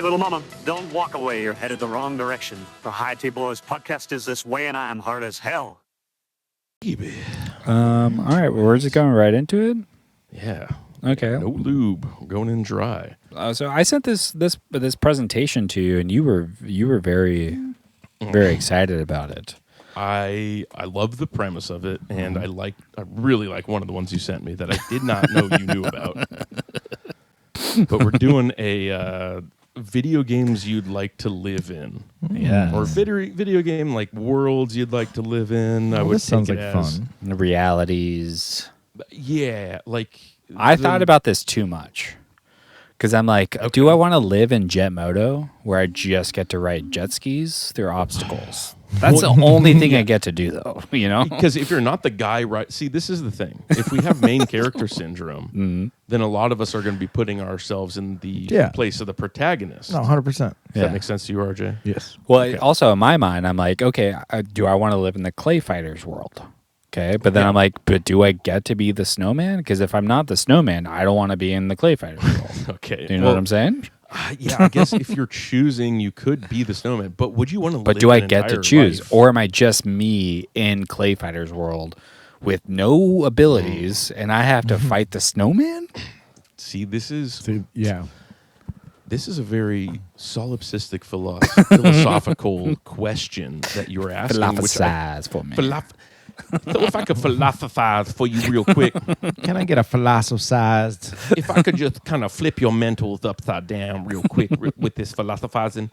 little mama, don't walk away. You're headed the wrong direction. The High Tea Boys podcast is this way, and I am hard as hell. All right, well, we're just going right into it. Yeah. Okay. No lube. We're going in dry. So I sent this presentation to you, and you were very excited about it. I love the premise of it, and I really like one of the ones you sent me that I did not know you knew about. But we're doing a video games you'd like to live in. Yeah. Or video game like worlds you'd like to live in. I would This sounds take like it fun. The realities. Yeah, like I thought about this too much. Because I'm like, do I want to live in Jet Moto where I just get to ride jet skis through obstacles? That's the only thing I get to do, though, you know? Because if you're not the guy, right? See, this is the thing. If we have main character syndrome, then a lot of us are going to be putting ourselves in the place of the protagonist. No, 100%. Does that make sense to you, RJ? Yes. Well, also in my mind, I'm like, okay, do I want to live in the Clay Fighters world? Okay, but then I'm like, but do I get to be the snowman? Because if I'm not the snowman, I don't want to be in the Clay Fighters world. Okay. Do you know what I'm saying? Yeah, I guess if you're choosing, you could be the snowman. But would you want to live But do I an get to entire choose? life? Or am I just me in Clay Fighters world with no abilities and I have to fight the snowman? See, this is Yeah. this is a very solipsistic philosophical question that you're asking. Philosophize for me. So if I could philosophize for you real quick, Can I get a philosophized? if I could just kind of flip your mentals upside down real quick with this philosophizing,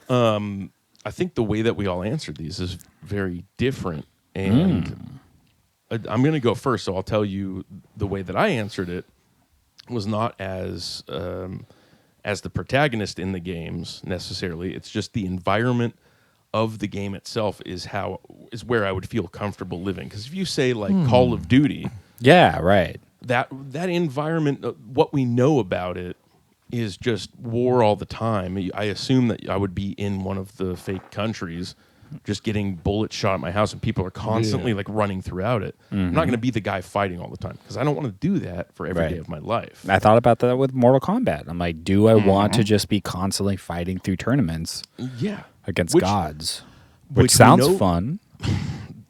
I think the way that we all answered these is very different. And I'm going to go first, so I'll tell you the way that I answered it was not as the protagonist in the games necessarily. It's just the environment of the game itself is where I would feel comfortable living. Because if you say like Call of Duty, Yeah, right. that environment, what we know about it is just war all the time. I assume that I would be in one of the fake countries, just getting bullets shot at my house, and people are constantly like running throughout it. I'm not going to be the guy fighting all the time because I don't want to do that for every day of my life. I thought about that with Mortal Kombat. I'm like, do I want to just be constantly fighting through tournaments Yeah, against Which- gods? which Which we sounds know- fun.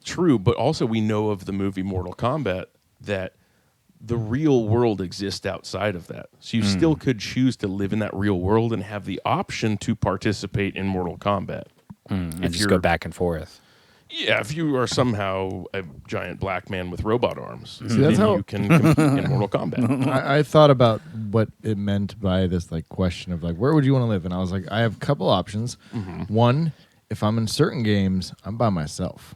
True, but also we know of the movie Mortal Kombat that the real world exists outside of that. So you still could choose to live in that real world and have the option to participate in Mortal Kombat. And just go back and forth. Yeah, if you are somehow a giant black man with robot arms, that's then how- you can compete in Mortal Kombat. I thought about what it meant by this like question of like, where would you want to live? And I was like, I have a couple options. One, if I'm in certain games, I'm by myself.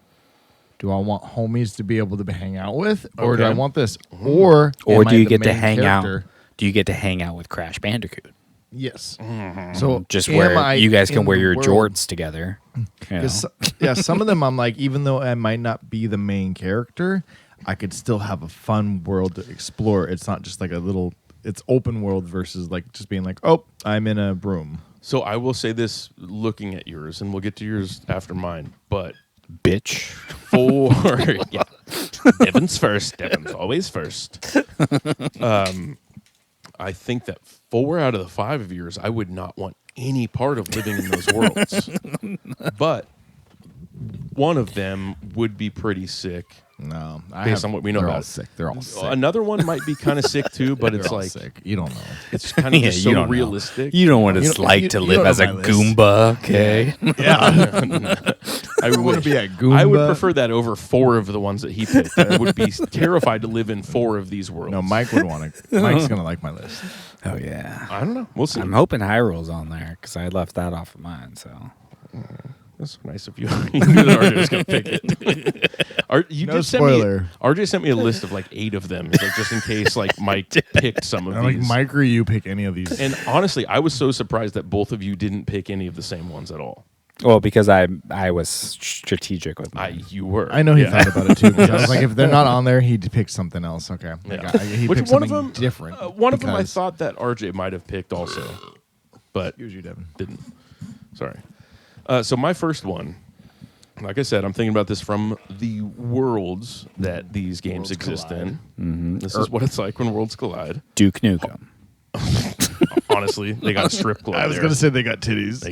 Do I want homies to be able to hang out with, or do I Okay. want this, or am do I you the get to main hang character? out? Do you get to hang out with Crash Bandicoot? Yes. So Just am where I you guys can in wear the your world? jorts together. You know? 'Cause some of them I'm like, even though I might not be the main character, I could still have a fun world to explore. It's not just like it's open world versus like just being like, oh, I'm in a broom. So I will say this looking at yours, and we'll get to yours after mine, but Bitch. for yeah, Devin's first. Devin's always first. I think that 4 out of the 5 of yours, I would not want any part of living in those worlds. But one of them would be pretty sick. No, Based on what we know they're about all it. sick. They're all sick. Another one might be kind of sick too, but it's They're all like sick. You don't know. it's kind of Yeah, just you so don't know. realistic. You know what You it's don't- like you- to you live don't as know a my list. Goomba, okay? I want would to be a Goomba. I would prefer that over 4 of the ones that he picked. I would be terrified to live in 4 of these worlds. No, Mike would want to. Mike's gonna like my list. Oh, yeah. I don't know. We'll see. I'm hoping Hyrule's on there because I left that off of mine, so. That's nice of you. You knew that RJ was going to pick it. You No did spoiler. Send me, RJ sent me a list of like 8 of them, like just in case like Mike picked some of I'm like, these. Mike or you pick any of these. And honestly, I was so surprised that both of you didn't pick any of the same ones at all. Well, because I was strategic with mine. You were. I know he Yeah. thought about it too. Because I was like, if they're not on there, he'd pick something else. Okay, Yeah. he Which picked one of something them? different. One of them I because- thought that RJ might have picked also, but Excuse you, Devin. didn't. Sorry. So my first one, like I said, I'm thinking about this from the worlds that these games Worlds exist collide. in. This is what it's like when worlds collide. Duke Nukem. Honestly, they got a strip club. I was there. going to say they got titties. They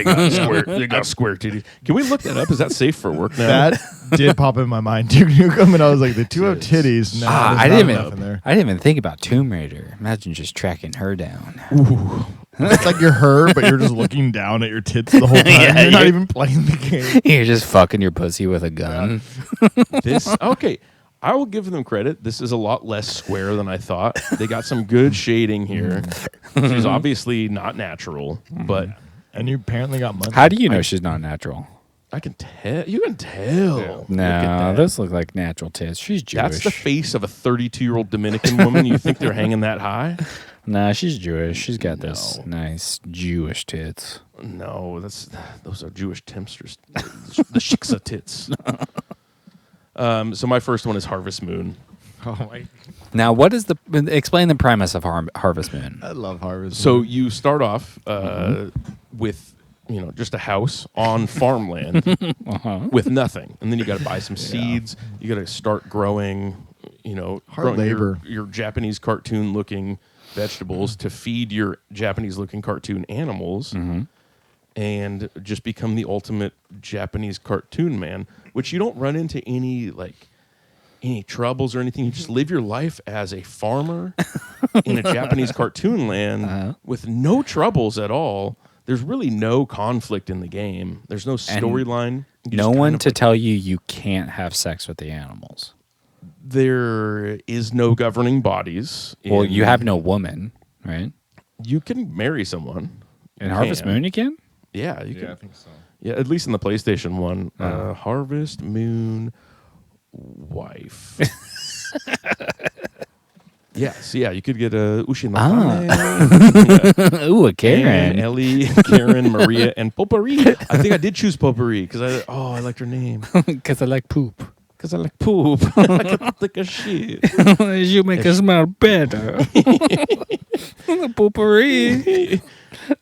got square. They got square titties. Can we look that up? Is that safe for work now? That did pop in my mind. Duke Nukem, and I was like, the two have titties. No, I didn't even think about Tomb Raider. Imagine just tracking her down. Ooh. It's like you're her, but you're just looking down at your tits the whole time. Yeah, you're not even playing the game. You're just fucking your pussy with a gun. Okay. I will give them credit. This is a lot less square than I thought. They got some good shading here. She's obviously not natural, but And you apparently got money. How do you know she's not natural? I can tell. You can tell. Look at No, that. those look like natural tits. She's Jewish. That's the face of a 32-year-old Dominican woman. You think they're hanging that high? Nah, she's Jewish. She's got this nice Jewish tits. No, those are Jewish tempsters. The shiksa tits. So my first one is Harvest Moon. Oh my! Now, explain the premise of Harvest Moon? I love Harvest. So you start off with just a house on farmland with nothing, and then you got to buy some seeds. You got to start growing. Hard labor. Your Japanese cartoon looking vegetables to feed your Japanese looking cartoon animals, and just become the ultimate Japanese cartoon man. Which you don't run into any troubles or anything. You just live your life as a farmer in a Japanese cartoon land with no troubles at all. There's really no conflict in the game. There's no storyline. No one to tell you can't have sex with the animals. There is no governing bodies. Well, you have no woman, right? You can marry someone. In Harvest Moon, you can? Yeah, you can. I think so. Yeah, at least in the PlayStation one. Harvest Moon wife. Yes, yeah, you could get a Ushinakane, Ooh, a Karen. Anne, Ellie, Karen, Maria, and Potpourri. I think I did choose Potpourri because I liked her name. Because I like poop. Because I like poop. I can think of shit. You make us smell better. Potpourri.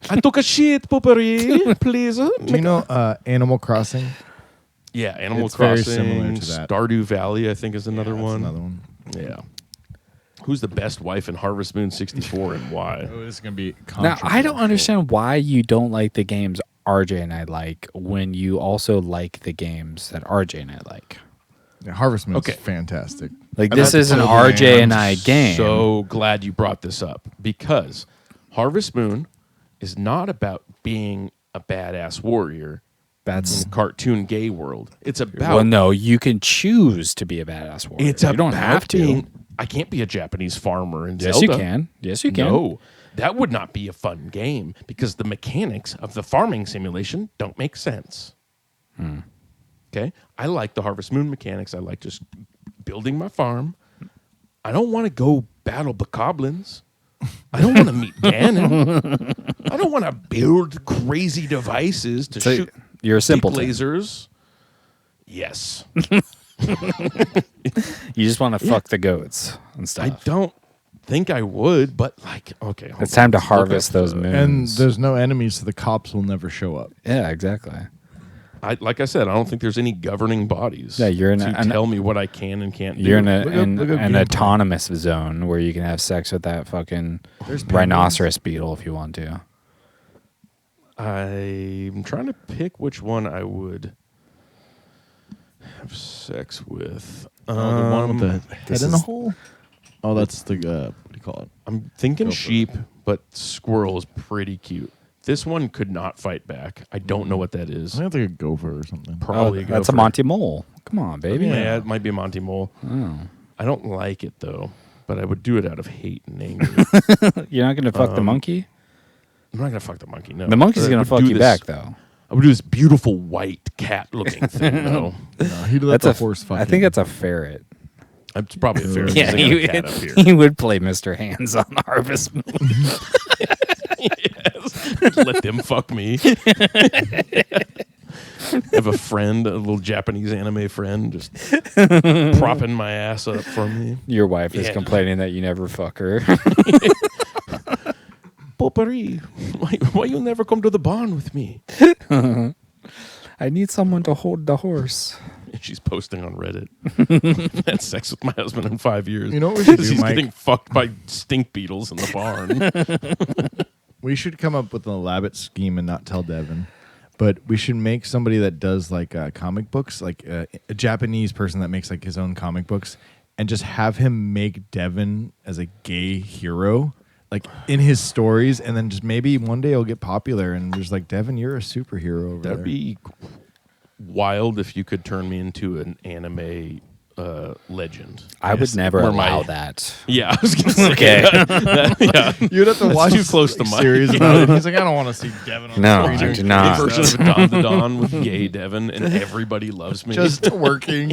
I took a shit, Potpourri. Please. Do you know Animal Crossing? Yeah, Animal It's very Crossing. similar to that. Stardew Valley, I think, is another That's one. Another one. Yeah. Who's the best wife in Harvest Moon 64 and why? Oh, this is gonna be. Now, I don't understand why you don't like the games RJ and I like when you also like the games that RJ and I like. Yeah, Harvest Moon Okay. is fantastic. Like, I this love is an the RJ game. and I game. So glad you brought this up because Harvest Moon is not about being a badass warrior in That's the cartoon gay world. It's about well, no, you can choose to be a badass warrior. it's you don't about have to. being- I can't be a Japanese farmer in Yes, Zelda. you can. Yes, you can. No, that would not be a fun game because the mechanics of the farming simulation don't make sense. Okay, I like the Harvest Moon mechanics. I like just building my farm. I don't want to go battle bokoblins. I don't want to meet Ganon. I don't want to build crazy devices to So shoot you're a dick simpleton. lasers. Yes, You just want to fuck the goats and stuff. I don't think I would, but okay, hold It's on. time to Let's look harvest up those the- moons. And there's no enemies, so the cops will never show up. Yeah, exactly. Like I said, I don't think there's any governing bodies. Yeah, you're in to tell me what I can and can't do. You're in Look up an gameplay. autonomous zone where you can have sex with that fucking There's rhinoceros beetle if you want to. I'm trying to pick which one I would have sex with. The one with the head this in the is- hole. Oh, that's the what do you call it? I'm thinking Go for it. sheep, but squirrel is pretty cute. This one could not fight back. I don't know what that I is. think it's like a gopher or something. Probably that's a gopher. Monty Mole. Come on, baby. Yeah, it might be a Monty Mole. Oh. I don't like it though, but I would do it out of hate and anger. You're not gonna fuck the monkey. I'm not gonna fuck the monkey. No, The monkey's But I gonna would fuck do you this- back though. I would do this beautiful white cat-looking thing though. No, he'd let That's the a horse fuck I think that's a ferret. It's probably a ferret. Yeah, Yeah, a cat up here. he would play Mr. Hands on Harvest Moon. Yes. Let them fuck me. Have a friend, a little Japanese anime friend, just propping my ass up for me. Your wife is Yeah. complaining that you never fuck her. Potpourri, why you never come to the barn with me? I need someone to hold the horse. And she's posting on Reddit. Had sex with my husband in 5 years. You know what we should do, He's Mike? getting fucked by stink beetles in the barn. We should come up with an elaborate scheme and not tell Devin. But we should make somebody that does like comic books, like a Japanese person that makes like his own comic books, and just have him make Devin as a gay hero, like in his stories, and then just maybe one day he'll get popular and just like, Devin, you're a superhero over there. That'd be wild if you could turn me into an anime legend. I would never Where allow my- that. Yeah, I was gonna say. Okay. Yeah. You'd have to watch too close to like, mine. series about it. He's like, I don't want to see Devin on No, screen I doing do gay not. A version stuff. of Don the Don with gay Devin, and everybody loves me. Just working.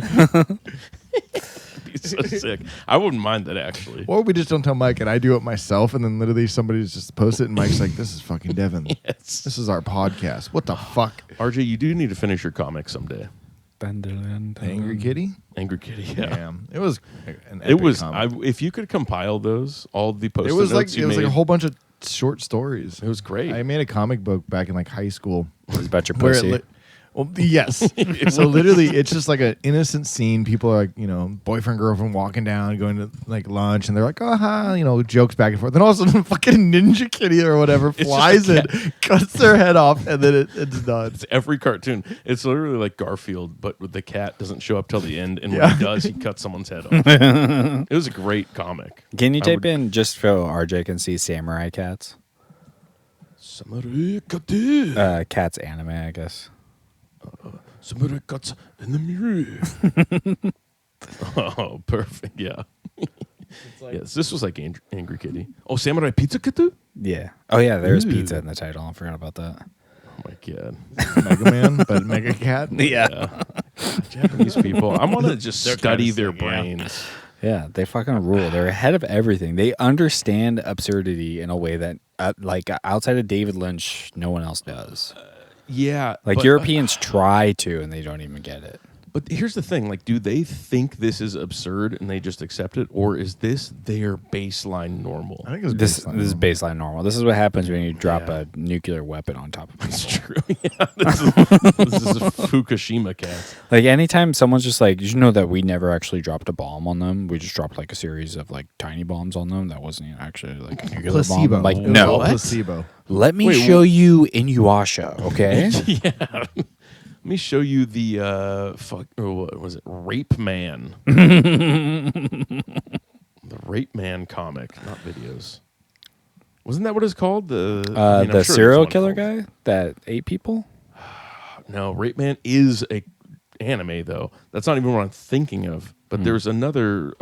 He's so sick. I wouldn't mind that actually. Or we just don't tell Mike and I do it myself, and then literally somebody's just post it, and Mike's like, this is fucking Devin. Yes. This is our podcast. What the fuck? RJ, you do need to finish your comic someday. Angry Kitty? Angry Kitty. Yeah. Damn. It was an It epic was. comic. If you could compile those, all the post-it It was like notes it you was made, like a whole bunch of short stories. it was great. I made a comic book back in like high school. It was about your Where it pussy. well, yes. So literally, it's just like an innocent scene. People are like, boyfriend, girlfriend walking down, going to like lunch, and they're like, jokes back and forth. Then all of a sudden, fucking Ninja Kitty or whatever just flies a in, cuts their head off, and then it's done. It's every cartoon. It's literally like Garfield, but with the cat doesn't show up till the end, and when Yeah. he does, he cuts someone's head off. It was a great comic. Can you I type would- in just so RJ can see samurai cats? Samurai cat. Cats anime, I guess. Samurai cats in the mirror. Oh, perfect. Yeah. Yes, this was like Angry Kitty. Oh, Samurai Pizza Katu? Yeah. Oh yeah, there's Ooh. pizza in the title. I forgot about that. Oh my god. Mega Man, but Mega Cat. Yeah. Japanese people. I want to just They're study kinda their sick, yeah. brains. Yeah, they fucking rule. They're ahead of everything. They understand absurdity in a way that, like, outside of David Lynch, no one else does. Yeah. Like, but, Europeans try to, and they don't even get it. But here's the thing, like, do they think this is absurd and they just accept it, or is this their baseline normal? I think it's This is baseline normal. This is what happens when you drop Yeah. a nuclear weapon on top of It's people. true. Yeah, this is a Fukushima cat. Like, anytime someone's just like, did you know that we never actually dropped a bomb on them? We just dropped, like, a series of, like, tiny bombs on them. That wasn't actually, like, a nuclear placebo. bomb. Like, It was no. all placebo. Let me Wait, show you Inuyasha, okay? Yeah. Let me show you the what was it? Rape Man. The Rape Man comic, not videos. Wasn't that what it's called? I'm sure The there's serial one killer called- guy that ate people? No, Rape Man is a anime though. That's not even what I'm thinking of. But there's another.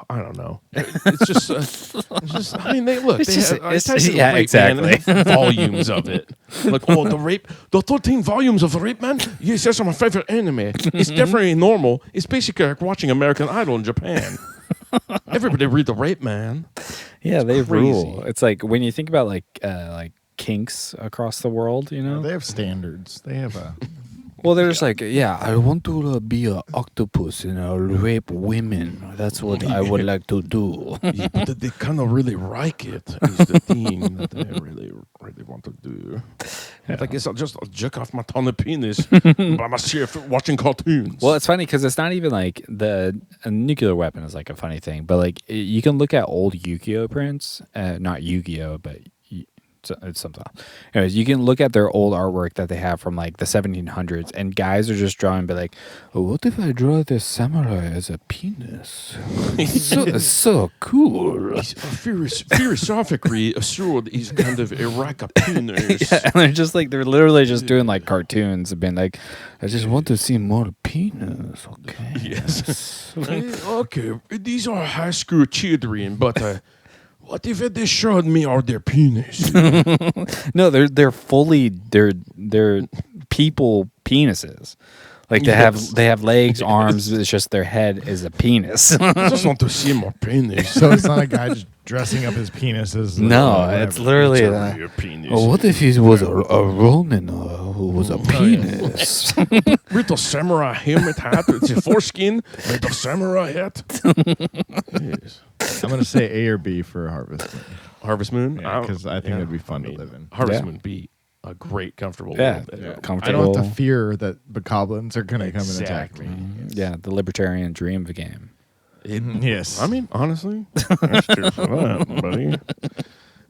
I don't know. It's just. I mean, they look. It's They just- have, I it's- typed in yeah, Rape Man and exactly. they have volumes of it. Like, oh, the 13 volumes of Rape Man. Yes, that's my favorite anime. It's definitely normal. It's basically like watching American Idol in Japan. Everybody read the Rape Man. Yeah, they crazy. rule. It's like when you think about like kinks across the world, you know? They have standards. They have a. Well, there's like, yeah, I want to be an octopus and rape women. That's what I would like to do. Yeah, but they kind of really like it. Is the thing that they really want to do. I guess I'll just jerk off my tiny penis by myself watching cartoons. Well, it's funny because it's not even like a nuclear weapon is like a funny thing, but like you can look at old Yu-Gi-Oh prints, not Yu-Gi-Oh, but it's something else. Anyways, you can look at their old artwork that they have from like the 1700s, and guys are just drawing, but like, oh, what if I draw this samurai as a penis? It's so cool. He's philosophically assured he's kind of erect a penis. Yeah, and they're just like they're literally just doing like cartoons and being like, I just want to see more penis. Okay. Yes. Okay, these are high school children, but what if they showed me all their penis? No, they're fully they're people penises. Like Yes. they have legs, arms. It's just their head is a penis. I just want to see more penis. So it's not a guy just dressing up his penis as. No, whatever. it's literally. Your penis. Oh, what if he was a Roman who was a penis? With a samurai helmet hat, it's a foreskin with a samurai hat. Yes. I'm gonna say A or B for Harvest Moon. Harvest Moon? Because I think it'd be fun to live in. Harvest Yeah. Moon be a great, comfortable Yeah. world. I Comfortable. don't have to fear that bokoblins are gonna come and attack Exactly. me. Yeah, the libertarian dream of a game. Yes. I mean, honestly, that's true for that, buddy.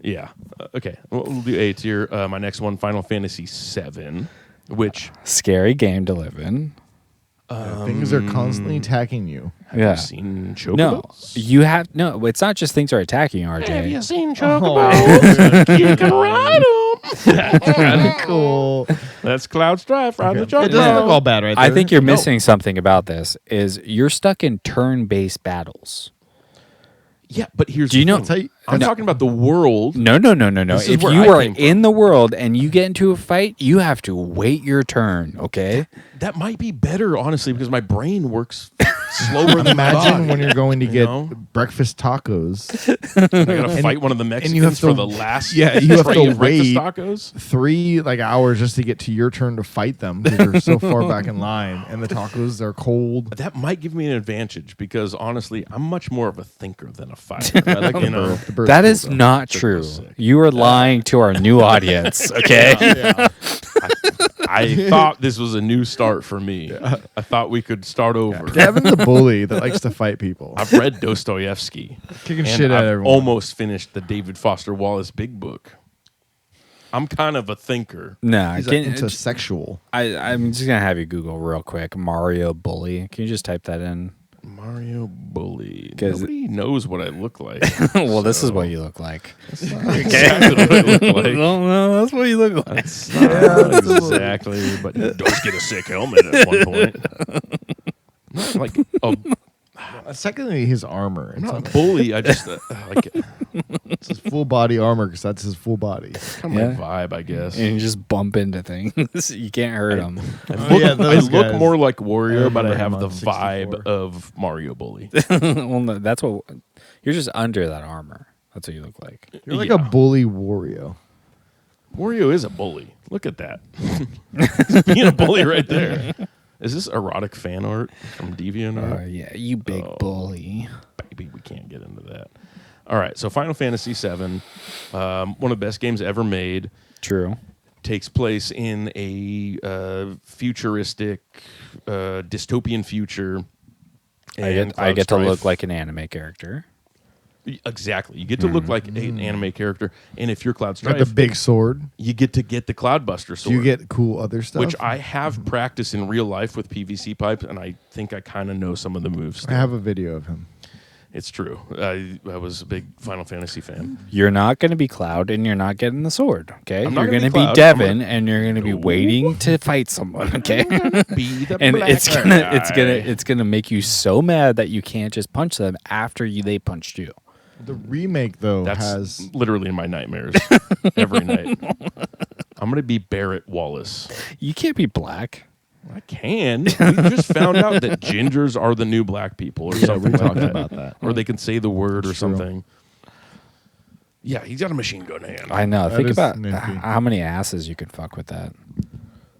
Yeah. Okay. We'll do A tier. My next one, Final Fantasy VII, which Scary game to live in. Things are constantly attacking you. have you seen Chocobos? No, you have no. It's not just things are attacking you, RJ. Have you seen Chocobos? You can ride them. That's kind of Cool. That's Cloud Strife. Ride the It doesn't look Chocobo. all bad right there. I think you're No. missing something about this. Is you're stuck in turn-based battles. Yeah, but here's Do you the know- thing. Tell you- I'm talking about the world. No. This is If where you I are came from. in the world and you get into a fight, you have to wait your turn. Okay. That might be better, honestly, because my brain works slower than my Imagine body. when you're going to You get know? breakfast tacos. I gotta fight one of the Mexicans you have to- for the last Yeah, you have tray to of breakfast wait. tacos. 3 hours just to get to your turn to fight them because you're so far back in line, and the tacos are cold. That might give me an advantage because honestly, I'm much more of a thinker than a fighter. I like The bird's That cool, is though. not Chick true. was sick. You are lying to our new audience. Okay. Yeah. I thought this was a new start for me. I thought we could start over. Devin's a bully that likes to fight people. I've read Dostoevsky. Kicking and shit I've at everyone. almost finished the David Foster Wallace Big Book. I'm kind of a thinker. No, He's can, into sexual. I'm just gonna have you Google real quick. Mario Bully. Can you just type that in? Mario Bully. 'Cause- Nobody knows what I look like. Well, this is so- what you look like. Exactly what I look like. No, that's what you look like. That's not exactly, but he does get a sick helmet at one point. Not like a, Secondly, his armor. I'm It's, not a bully. I just like it's his full body armor because that's his full body. kind of my vibe, I guess. And you just bump into things. You can't hurt them. I Oh, look, yeah, I those look guys. more like I Warrior, but I remember have him the on vibe 64. of Mario Bully. Well, no, that's what you're just under that armor. That's what you look like. You're like Yeah. a bully Wario. Wario is a bully. Look at that. He's being a bully right there. Is this erotic fan art from DeviantArt? Yeah, you big Oh. bully. Baby, we can't get into that. All right, so Final Fantasy VII, one of the best games ever made, True. takes place in a futuristic, dystopian future. And I get to Cloud look Strife- like an anime character. Exactly. You get to look like an anime character, and if you're Cloud Got Strife, the big sword. you get to get the Cloudbuster sword. Do you get cool other stuff? which I have practiced in real life with PVC pipes, and I think I kind of know some of the moves. I have a video of him. It's true. I was a big Final Fantasy fan. You're not going to be Cloud, and you're not getting the sword. Okay, I'm not you're gonna going be to be Cloud. Devin, and you're going to be waiting to fight someone. Okay, Be the and black guy. it's gonna make you so mad that you can't just punch them after they punched you. The remake though That's has literally in my nightmares every night. I'm gonna be Barrett Wallace. You can't be black. I can. We just found out that gingers are the new black people, or something we like talked that. about that. Or they can say the word or It's true. something. Yeah, he's got a machine gun hand. I know. That Think is about nifty. how many asses you could fuck with that.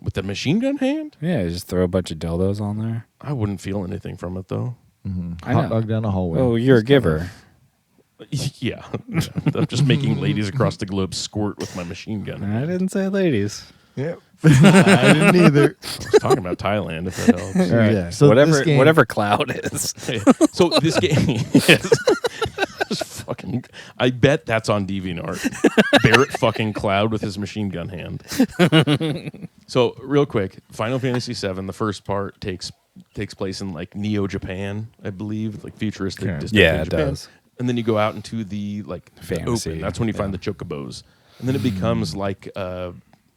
With the machine gun hand, Yeah, just throw a bunch of dildos on there. I wouldn't feel anything from it though. I hot know. dog down the hallway. Oh, you're a giver. Yeah. I'm just making ladies across the globe squirt with my machine gun. I didn't say ladies. Yep. I didn't either. I was talking about Thailand, if that helps. All right. Yeah. So whatever this game- whatever Cloud is. So this game is just fucking. I bet that's on DeviantArt. Barrett fucking Cloud with his machine gun hand. So real quick, Final Fantasy VII, the first part takes place in like Neo Japan, I believe, like futuristic. Okay. dystopian Yeah, it Japan. does. And then you go out into the like the Fantasy, open. That's when you find the chocobos, and then it becomes like a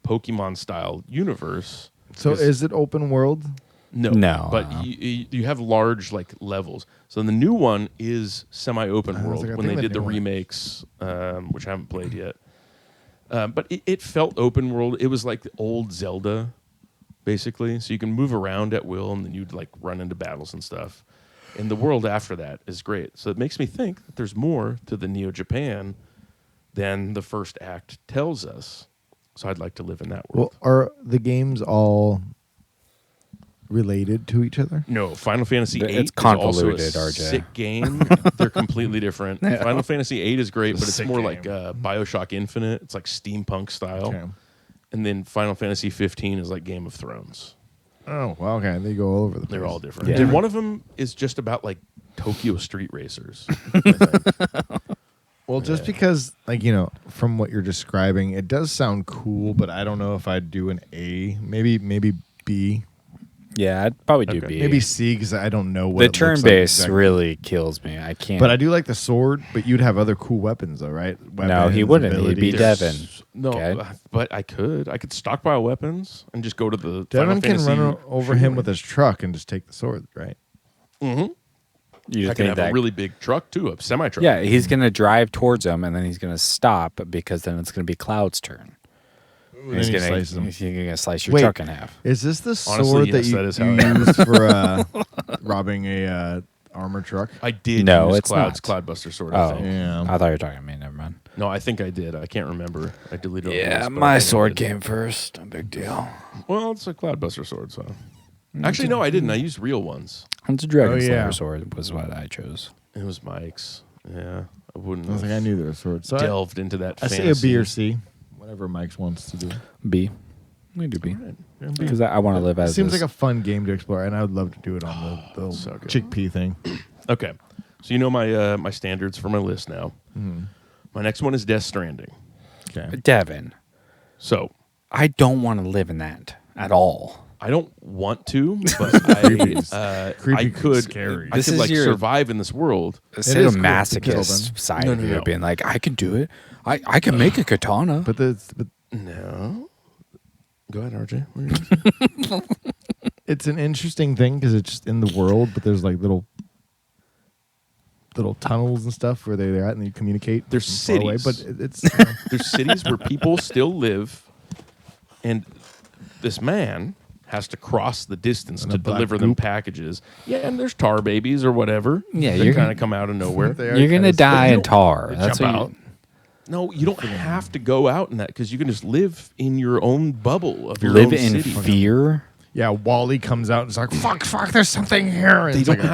Pokemon style universe. So is it open world? No, but No. you have large like levels. So the new one is semi-open I was world like, I when they think did the new one. remakes, which I haven't played yet. But it felt open world. It was like the old Zelda, basically. So you can move around at will, and then you'd like run into battles and stuff. And the world after that is great. So it makes me think that there's more to the Neo Japan than the first act tells us. So I'd like to live in that world. Well, are the games all related to each other? No, Final Fantasy VIII It's is also a convoluted, RJ. sick game. They're completely different. Final Fantasy VIII is great, but it's Sick more game. like BioShock Infinite. It's like steampunk style. Okay. And then Final Fantasy 15 is like Game of Thrones. Oh, well, okay. They go all over the place. They're all different. Yeah. And one of them is just about like Tokyo street racers. I think. Well, just because, like, you know, from what you're describing, it does sound cool, but I don't know if I'd do an A. Maybe B. Yeah, I'd probably do Okay. B. Maybe C because I don't know what the it looks turn like base exactly. really kills me. I can't. But I do like the sword, but you'd have other cool weapons, though, right? No, he Weapons, wouldn't. He'd be abilities. Devin. No, Okay. but I could stockpile weapons and just go to the Devin Final can Fantasy run over him with his truck and just take the sword, right? Mm-hmm. You I can think have that? a really big truck too, a semi truck. Yeah, he's gonna drive towards him, and then he's gonna stop because then it's gonna be Cloud's turn. And He's then he gonna, slices him. he's gonna slice your Wait. truck in half. Is this the Honestly, sword yes, that you, that is how you it used for robbing a armor truck? I did No, use it's Cloud's not. Cloudbuster sword. I Oh, think. Yeah. I thought you were talking to me. Never mind. No, I think I did. I can't remember. I deleted. all the Yeah, list, but my I think I sword did. came first. No big deal. Well, it's a Cloudbuster sword, so. Actually, no, I didn't. I used real ones. It's a Dragon Oh, Slayer yeah. sword was what I chose. It was Mike's. Yeah, I wouldn't. I was like, I have knew there was swords. So delved into that. I say a fantasy. B or C, whatever Mike wants to do. B. We do B. Right. Yeah, B. Because I want to live It as seems this. like a fun game to explore, and I would love to do it on the so good. chickpea thing. Okay, so you know my standards for my list now. My next one is Death Stranding. Okay. Devin, So I don't want to live in that at all. I don't want to, but I Creepy, could. scary. I This could is like your- survive in this world. It's It like a is cool. masochist side No, of no, you no. being like, I can do it. I can make a katana. But No. Go ahead, RJ. What are you gonna say? it's an interesting thing because it's just in the world, but there's like little tunnels and stuff where they're at and you communicate. There's from far away, cities. but it's There's cities where people still live, and this man has to cross the distance And to a black deliver them goop. packages. Yeah, and there's tar babies or whatever. Yeah, that you're kind gonna- of come out of nowhere. They are You're gonna kinda die in don't- tar. they That's jump what out. No, you don't have to go out in that because you can just live in your own bubble of you your live own in city. fear. Yeah, Wally comes out and is like, fuck, there's something here. And They it's don't like,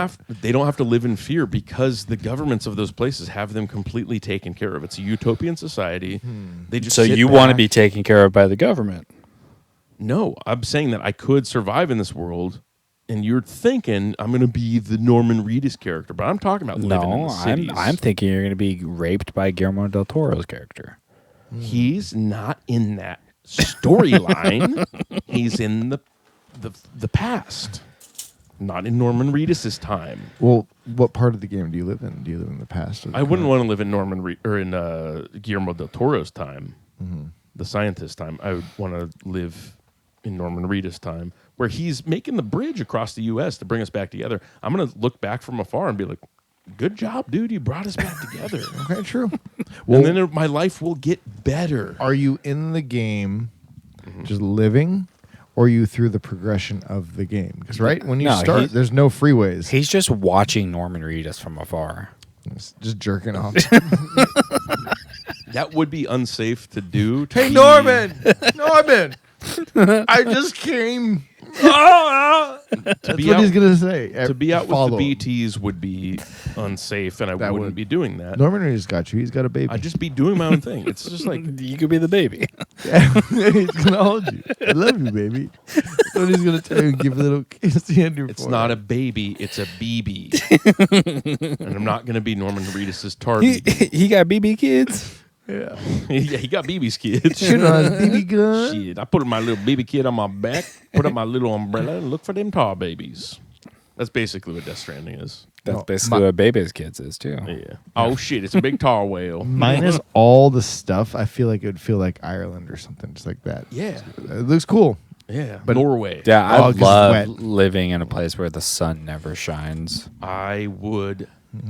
have to live in fear because the governments of those places have them completely taken care of. It's a utopian society. They just So sit you want to back. be taken care of by the government. No, I'm saying that I could survive in this world, and you're thinking I'm going to be the Norman Reedus character, but I'm talking about living in No, the cities. I'm thinking you're going to be raped by Guillermo del Toro's character. He's not in that storyline. He's in the past, not in Norman Reedus's time. well, what part of the game do you live in? Do you live in the past? Or the I wouldn't current? want to live in Guillermo del Toro's time, the scientist time. I would want to live in Norman Reedus' time, where he's making the bridge across the U.S. to bring us back together. I'm going to look back from afar and be like, good job, dude. You brought us back together. Okay, true. And then my life will get better. Are you in the game just living, or are you through the progression of the game? Because when you No, start, there's no freeways. He's just watching Norman Reedus from afar. Just jerking off. That would be unsafe to do. Hey, Norman! I just came. That's be what out- he's gonna say. To be out Follow with him. the BTs would be unsafe, and I That wouldn't would. be doing that. Norman just got you. He's got a baby. I'd just be doing my own thing. It's just like, You could be the baby. He's gonna hold you. I love you, baby. That's what he's gonna tell you. Give a little kiss in your it's not a forehead. baby, it's a BB. And I'm not going to be Norman Reedus' tar BB. he got BB kids. Yeah. Yeah, he got BB's kid. Shoot on his BB gun. Shit, I put my little baby kid on my back, put up my little umbrella, and look for them tar babies. That's basically what Death Stranding is. That's No, basically what Baby's kids is too. Yeah. Oh shit, it's a big tar whale. Minus all the stuff, I feel like it would feel like Ireland or something just like that. Yeah. It looks cool. Yeah. But- Norway. Yeah, I Oh, 'cause it's love wet. living in a place where the sun never shines. I would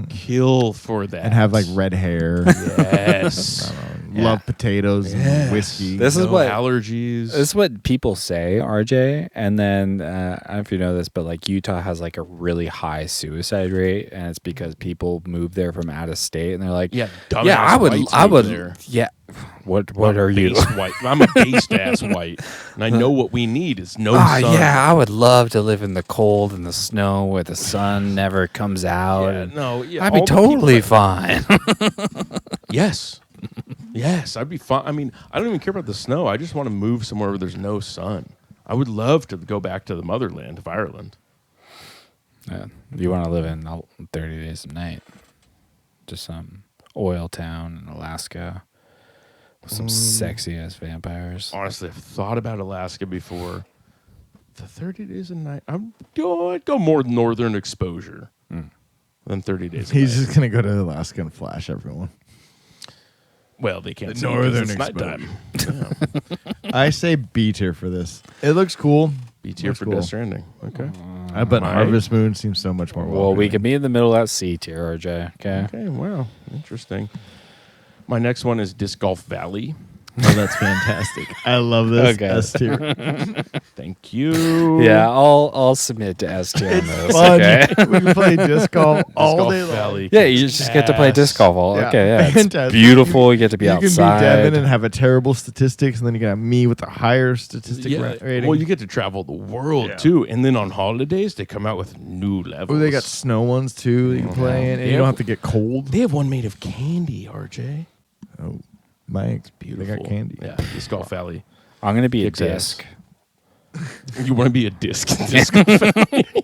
kill for that. And have like red hair. Yes. Love potatoes and whiskey. This is No what allergies. This is what people say, RJ. And then I don't know if you know this, but like Utah has like a really high suicide rate, and it's because people move there from out of state, and they're like, Yeah, yeah, dumbass I whites would, move there. yeah. What I'm are you? based white. I'm a based ass white, and I know what we need is no Ah, sun. yeah, I would love to live in the cold and the snow where the sun never comes out. Yeah, and no, yeah, I'd be all the people totally that- fine. Yes, yes, I'd be fine. I mean, I don't even care about the snow. I just want to move somewhere where there's no sun. I would love to go back to the motherland of Ireland. Yeah, you want to live in 30 days a night? Just oil town in Alaska with some sexy ass vampires. Honestly, I've thought about Alaska before. The 30 days a night. I'd go more northern exposure than 30 days a night. He's just gonna go to Alaska and flash everyone. Well, they can't The see 'cause northern it's nighttime. I say B tier for this. It looks cool. B tier Looks for cool. Death Stranding. Okay. But Right. Harvest Moon seems so much more. Well, we welcoming. could be in the middle of that C tier, RJ. Okay. Okay, wow. Interesting. My next one is Disc Golf Valley. Oh, that's fantastic. I love this. Okay. S tier. Thank you. Yeah, I'll submit to S tier on this. Fun. Okay. We can play disc golf all Golf day long. Valley. Yeah, you just get to play disc golf all. Yeah, Okay, yeah, it's fantastic. beautiful. You get to be You outside. can be Devin and have a terrible statistics, and then you got me with a higher statistic Yeah. rating. Well, you get to travel the world Yeah. too, and then on holidays they come out with new levels. Oh, they got snow ones too that you can play in, and you don't have to get cold. They have one made of candy, RJ. Oh, Mike, Beautiful. They got candy. Yeah, Disc Golf Valley. I'm gonna be a Kicks ass. disc. You want to be a disc?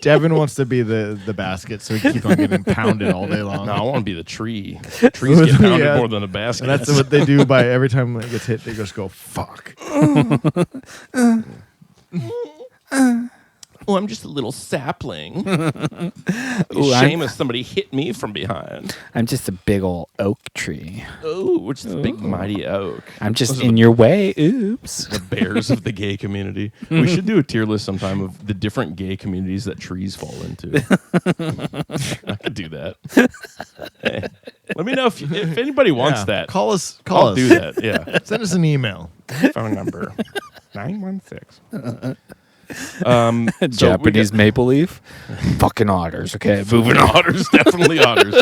Devin wants to be the basket, so he keeps on getting pounded all day long. No, I want to be the tree. Trees get pounded Yeah. more than a basket. And that's what they do by every time it gets hit, they just go, fuck. Oh, I'm just a little sapling. Ooh, Shame if somebody hit me from behind. I'm just a big old oak tree. Oh, which is a big mighty oak. I'm just Those are in your way. Oops. the bears of the gay community. We should do a tier list sometime of the different gay communities that trees fall into. I could do that. Hey, let me know if anybody wants Yeah. that. Call us. I'll do that. Yeah. Send us an email. Phone number 916. Japanese maple leaf. Fucking otters. Okay, moving on. Otters, definitely otters.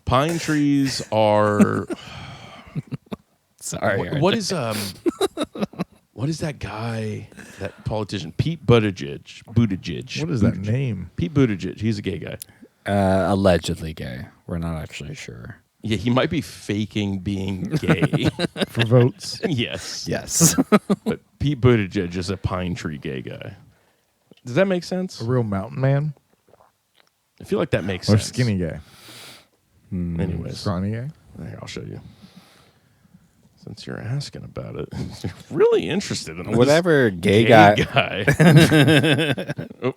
Pine trees are. Sorry. What is what is that guy, that politician, Pete Buttigieg? What is that name? Pete Buttigieg. He's a gay guy. Allegedly gay. We're not actually sure. Yeah, he might be faking being gay. For votes. Yes. Yes. But Pete Buttigieg is a pine tree gay guy. Does that make sense? A real mountain man? I feel like that makes Or sense. skinny guy? Anyways, Scrawny guy? here, I'll show you. Since you're asking about it, you're really interested in this Whatever gay gay guy. Oh,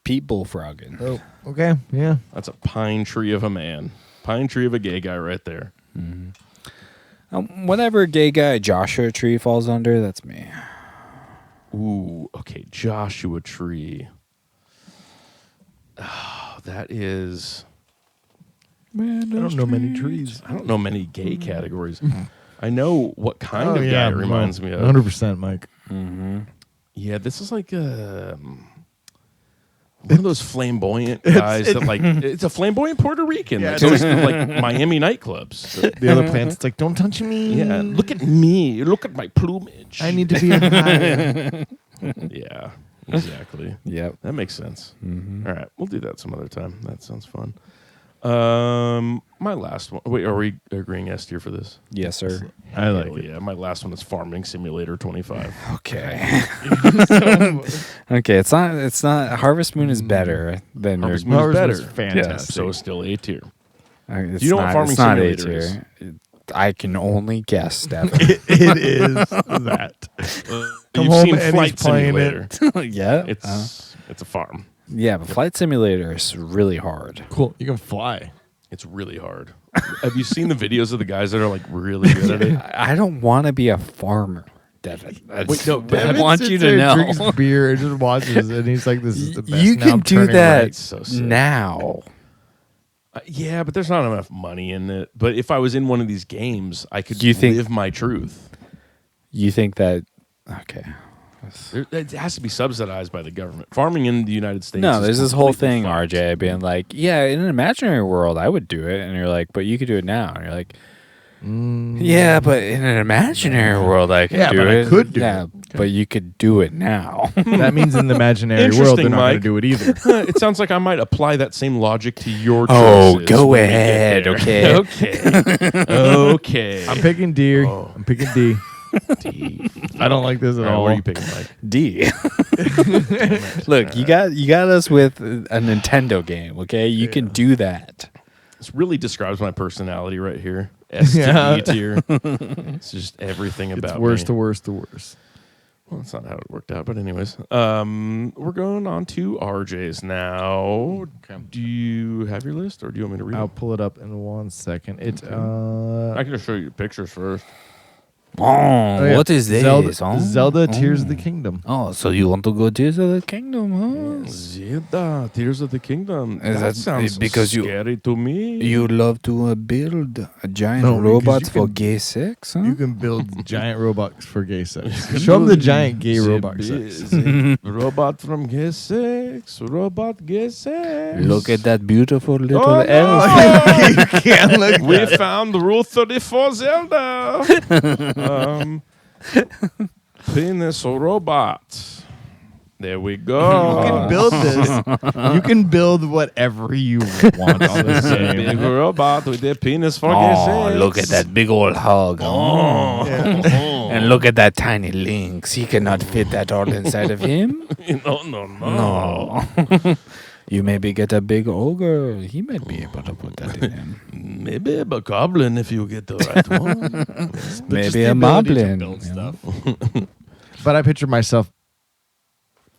Pete Bullfrogging. Oh, okay. Yeah. that's a pine tree of a man. Pine tree of a gay guy right there. Whatever gay guy Joshua Tree falls under, that's me. Ooh, okay, Joshua Tree. Oh, that is. Man, I don't know many trees. I don't know many gay categories. I know what kind Oh, of yeah, guy it reminds me of. 100%, Mike. Yeah, this is like one of those flamboyant guys that like it's a flamboyant Puerto Rican. Yeah, That goes to like Miami nightclubs. The other plants, it's like, don't touch me. Yeah, look at me. Look at my plumage. I need to be high. Yeah, exactly. Yep. That makes sense. All right, we'll do that some other time. That sounds fun. My last one. Wait, are we agreeing S tier for this? Yes, sir. I like Hell it. yeah, my last one is Farming Simulator 25. Okay. Okay, it's not Harvest Moon is better than Harvest your Moon Harvest is Moon's better. fantastic. Yes, so it's still A tier. It's Do you know what not- Farming it's not A Simulator is? tier. I can only guess, Devin. It is that. Come You've home seen and Flight he's playing Simulator. Yeah. It's a farm. Yeah, but Flight Simulator is really hard. Cool. You can fly. It's really hard. Have you seen the videos of the guys that are like really good at it? I don't want to be a farmer, Devin. Wait, no, I Devin want you to know. Drinks beer and just watches, and he's like, "This is the best." You Now can I'm do turning that right. So sick. now. Yeah, but there's not enough money in it. But if I was in one of these games, I could You think- live my truth. You think that? Okay. It has to be subsidized by the government. Farming in the United States. No, is there's this whole completely thing, fucked. RJ, being like, yeah, in an imaginary world, I would do it. And you're like, but you could do it now. And you're like, yeah, but in an imaginary world, I could Yeah, do but I it. could do yeah, but you could do it now. That means in the imaginary world, they're Interesting, not going to Mike. do it either. It sounds like I might apply that same logic to your Oh, choices. go when we get ahead, there. okay. Okay. Okay. I'm picking deer. Oh. I'm picking D. D. I don't like this at All right, all. what are you picking, Mike? D. Look, you got us with a Nintendo game, okay? You can do that. This really describes my personality right here. S to E tier. It's just everything about It's worse me. to worse to worse. Well, that's not how it worked out, but anyways, we're going on to RJ's now. Okay. Do you have your list, or do you want me to read I'll it? pull it up in 1 second. It's I can just show you the pictures first. Oh, yeah. what is this? Zelda Tears of the Kingdom. Oh, so you want to go Tears of the Kingdom, huh? Zelda, Tears of the Kingdom. Is That that sounds because you- scary to me. You love to build a giant No, because robots you for can- gay sex, huh? You can build giant robots for gay sex. Show them the giant gay robot sex. Robot from gay sex. Robot gay sex. Look at that beautiful little Oh, elf. no! You can't look at We it. found Rule 34 Zelda. Penis robot. There we go. You can build this. You can build whatever you want on this a big game. robot with a penis for gay Oh, sex. look at that big old hog. Oh. And look at that tiny lynx. He cannot fit that all inside of him. No. No. You maybe get a big ogre. He might be able to put that in him. Maybe a goblin if you get the right one. Just Maybe the a ability to moblin. build you know? stuff. But I picture myself.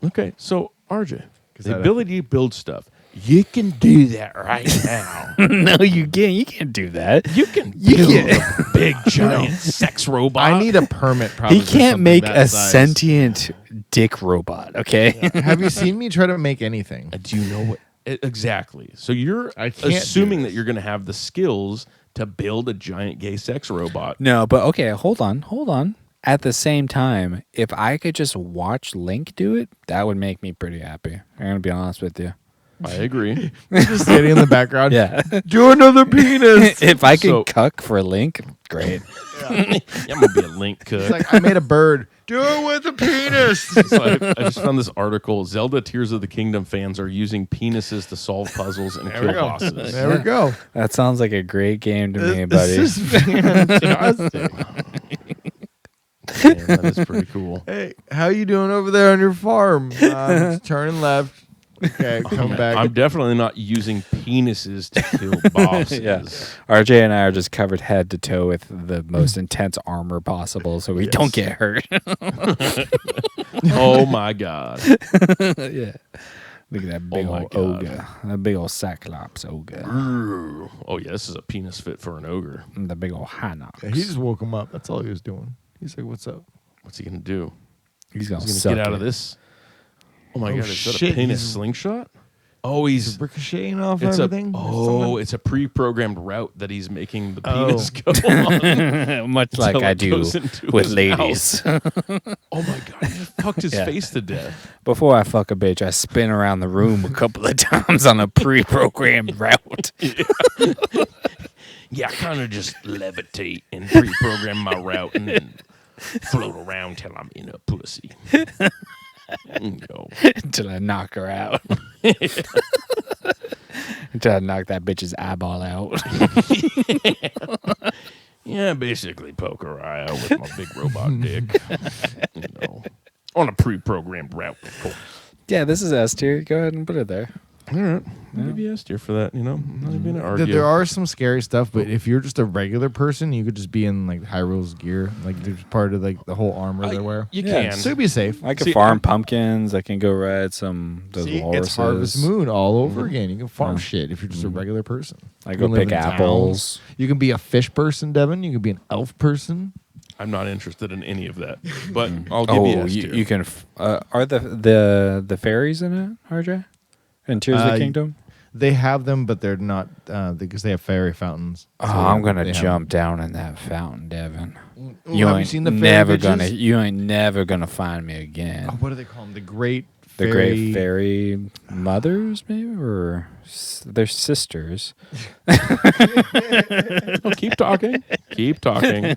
Okay, so RJ, the that- ability to build stuff. You can do that right now. No, you can't. You can't do that. You can You build can't. a big giant sex robot. I need a permit. Probably He for can't something make that a size. sentient dick robot, okay? Have you seen me try to make anything? Do you know what? Exactly. So you're I can't do assuming that this. you're going to have the skills to build a giant gay sex robot. No, but okay, hold on. At the same time, if I could just watch Link do it, that would make me pretty happy. I'm going to be honest with you. I agree. Just sitting in the background. Yeah. Do another penis. If I could So- cuck for Link, great. I'm going to be a Link cook. It's like I made a bird. Do it with a penis. So I just found this article. Zelda Tears of the Kingdom fans are using penises to solve puzzles and kill bosses. There we go. That sounds like a great game to me, buddy. This is fantastic. Damn, that is pretty cool. Hey, how you doing over there on your farm? Just turning left. Okay, come back. I'm definitely not using penises to kill bosses. Yeah. RJ and I are just covered head to toe with the most intense armor possible so we don't get hurt. Oh my god. Yeah. Look at that big Oh my old God. ogre. That big old cyclops ogre. Oh yeah, this is a penis fit for an ogre. And the big old Hinox. Yeah, he just woke him up. That's all he was doing. He's like, "What's up?" What's he gonna do? He's going to He's suck gonna get out it. of this. Oh my Oh, god, is that a shit, penis he's- slingshot? Oh, he's Ricocheting off it's everything. it's a pre-programmed route that he's making the Oh. penis go on. Much like Until I it do goes into with his ladies. Oh my god, he just fucked his Yeah. face to death. Before I fuck a bitch, I spin around the room a couple of times on a pre-programmed route. Yeah, I kind of just levitate and pre-program my route and then float around till I'm in a pussy. Go. Until I knock her out. Until I knock that bitch's eyeball out. Yeah, basically poke her eye out with my big robot dick. You know, on a pre-programmed route. Cool. Yeah, this is S tier. Go ahead and put it there. All right, maybe S tier for that. You know, I'm not even gonna argue. There are some scary stuff, but if you're just a regular person, you could just be in like Hyrule's gear. Like there's part of like the whole armor they wear. You Yeah, can. So you'd be safe. I can See, farm pumpkins. I can go ride some those See, walruses. it's Harvest Moon all over again. You can farm shit if you're just a regular person. I You go can live pick in towns. apples. You can be a fish person, Devin. You can be an elf person. I'm not interested in any of that, but I'll give you Oh, S tier. you can. Are the fairies in it, RJ? In Tears of the Kingdom? They have them, but they're not because they have fairy fountains. Oh, So I'm gonna they have jump down in that fountain, Devin. them. You have ain't you seen the fairy never bitches? gonna. You ain't never gonna find me again. Oh, what do they call them? The great. The great fairy mothers, maybe, or they're sisters. Oh, keep talking. Keep talking.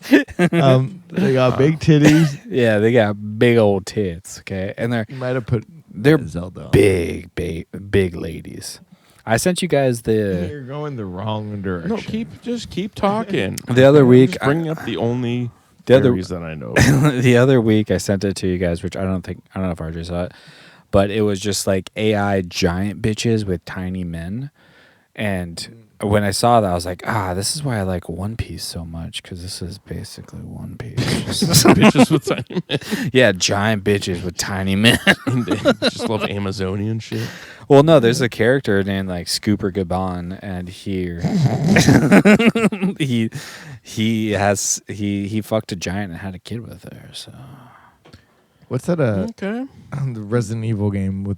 They got big titties. Yeah, they got big old tits. Okay, and You might have put they're Zelda. On. big ladies. I sent you guys the You're going the wrong direction. No, just keep talking. the other week. Just bring up the only The other- fairies that I know. The other week I sent it to you guys, which I don't know if RJ saw it, but it was just like AI giant bitches with tiny men, And when I saw that, I was like, this is why I like One Piece so much, because this is basically One Piece. Bitches with tiny men. Yeah, giant bitches with tiny men. And they just love Amazonian shit. Well, no, there's a character named like Scooper Gabon, and he fucked a giant and had a kid with her. So What's that? Okay. The Resident Evil game with.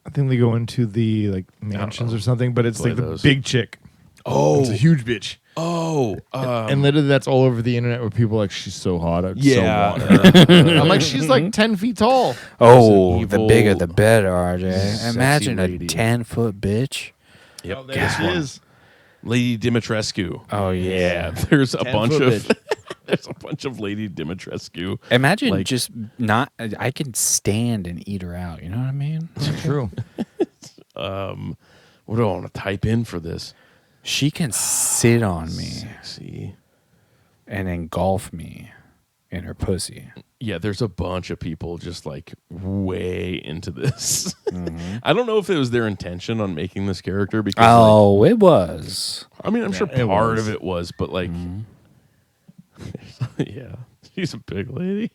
I think they go into the like mansions or something, but it's Play like the those. big chick. Oh. It's a huge bitch. Oh. And literally, that's all over the internet where people are like, she's so hot. I'd Yeah. so want her. I'm like, she's like 10 feet tall. oh, Resident the Evil, bigger the better, RJ. sexy Imagine lady. a 10-foot bitch. Yep. Oh, there Guess she what? is. Lady Dimitrescu. Oh Yeah, there's a 10 bunch foot of bitch. there's a bunch of Lady Dimitrescu. Imagine Like- just not. I can stand and eat her out. You know what I mean? True. What do I want to type in for this? She can sit on me Sexy. and engulf me in her pussy. Yeah, there's a bunch of people just like way into this. I don't know if it was their intention on making this character because Oh, it was. like, I mean, I'm sure it part was. of it was, but like yeah, she's a big lady.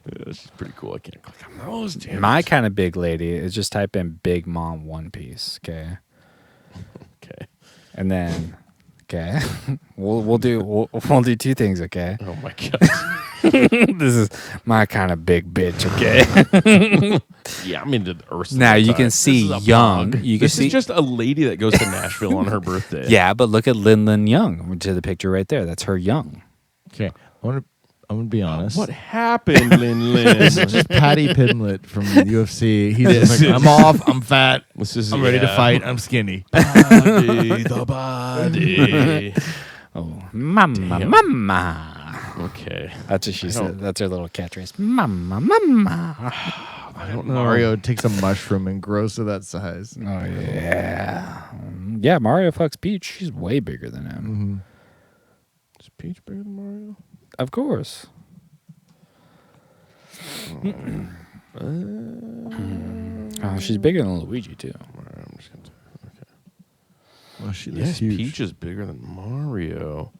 Yeah, she's pretty cool. I can't click on those. Damn My it. kind of big lady is just type in Big Mom One Piece, okay? Okay. And then, okay, we'll do two things, okay? Oh my god. This is my kind of big bitch, okay? Yeah, I'm into the Earth. Now you sometimes. can This see is a Young. bug. You can This see is just a lady that goes to Nashville on her birthday. yeah, but look at Lin Lin Young to the picture right there. That's her Young. Okay. I'm gonna be honest. What happened, Lin Lin? This is just Patty Pimlet from the UFC. He's just like, I'm off. I'm fat. This is I'm ready to fight. I'm skinny. Body, the body. Oh, mama, Damn. mama. Okay. That's what she I said. don't- That's her little catchphrase. Mama, mama. I don't know. Mario takes a mushroom and grows to that size. Oh yeah, yeah. Mario fucks Peach. She's way bigger than him. Is Peach bigger than Mario? Of course. Oh, she's bigger than Luigi too. I'm just gonna Oh, she yes, huge. Peach is bigger than Mario.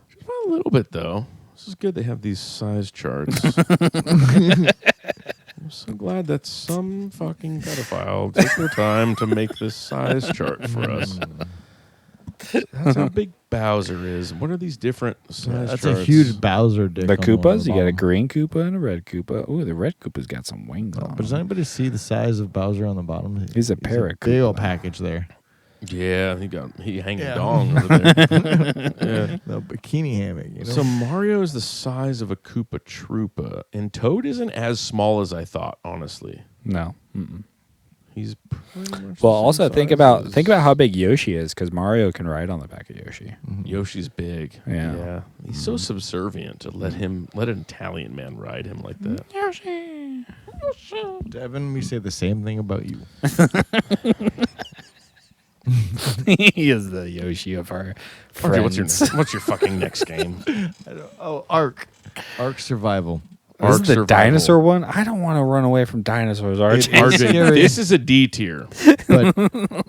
Just by a little bit, though. This is good. They have these size charts. I'm so glad that some fucking pedophile took their time to make this size chart for us. That's how big Bowser is. What are these different size That's charts? a huge Bowser dick. The on one Koopas, you got a bottom. green Koopa and a red Koopa. Ooh, the red Koopa's got some wings on. But does anybody see the size of Bowser on the bottom? He's a parrot Big old Koopa. package there. Yeah, he hanging Yeah. dong over there. Yeah. The bikini hammock. You know? So Mario is the size of a Koopa Troopa, and Toad isn't as small as I thought. Honestly, No. Mm-mm. he's pretty much. Well, the same also think size about as- how big Yoshi is, because Mario can ride on the back of Yoshi. Yoshi's big. Yeah. He's so subservient to let an Italian man ride him like that. Yoshi. Devin, we say the same thing about you. He is the Yoshi of our friends. RJ, what's your fucking next game? Oh, Ark Survival. This is Ark the Survival. dinosaur one. I don't want to run away from dinosaurs. RJ. It's scary. RJ, this is a D tier. But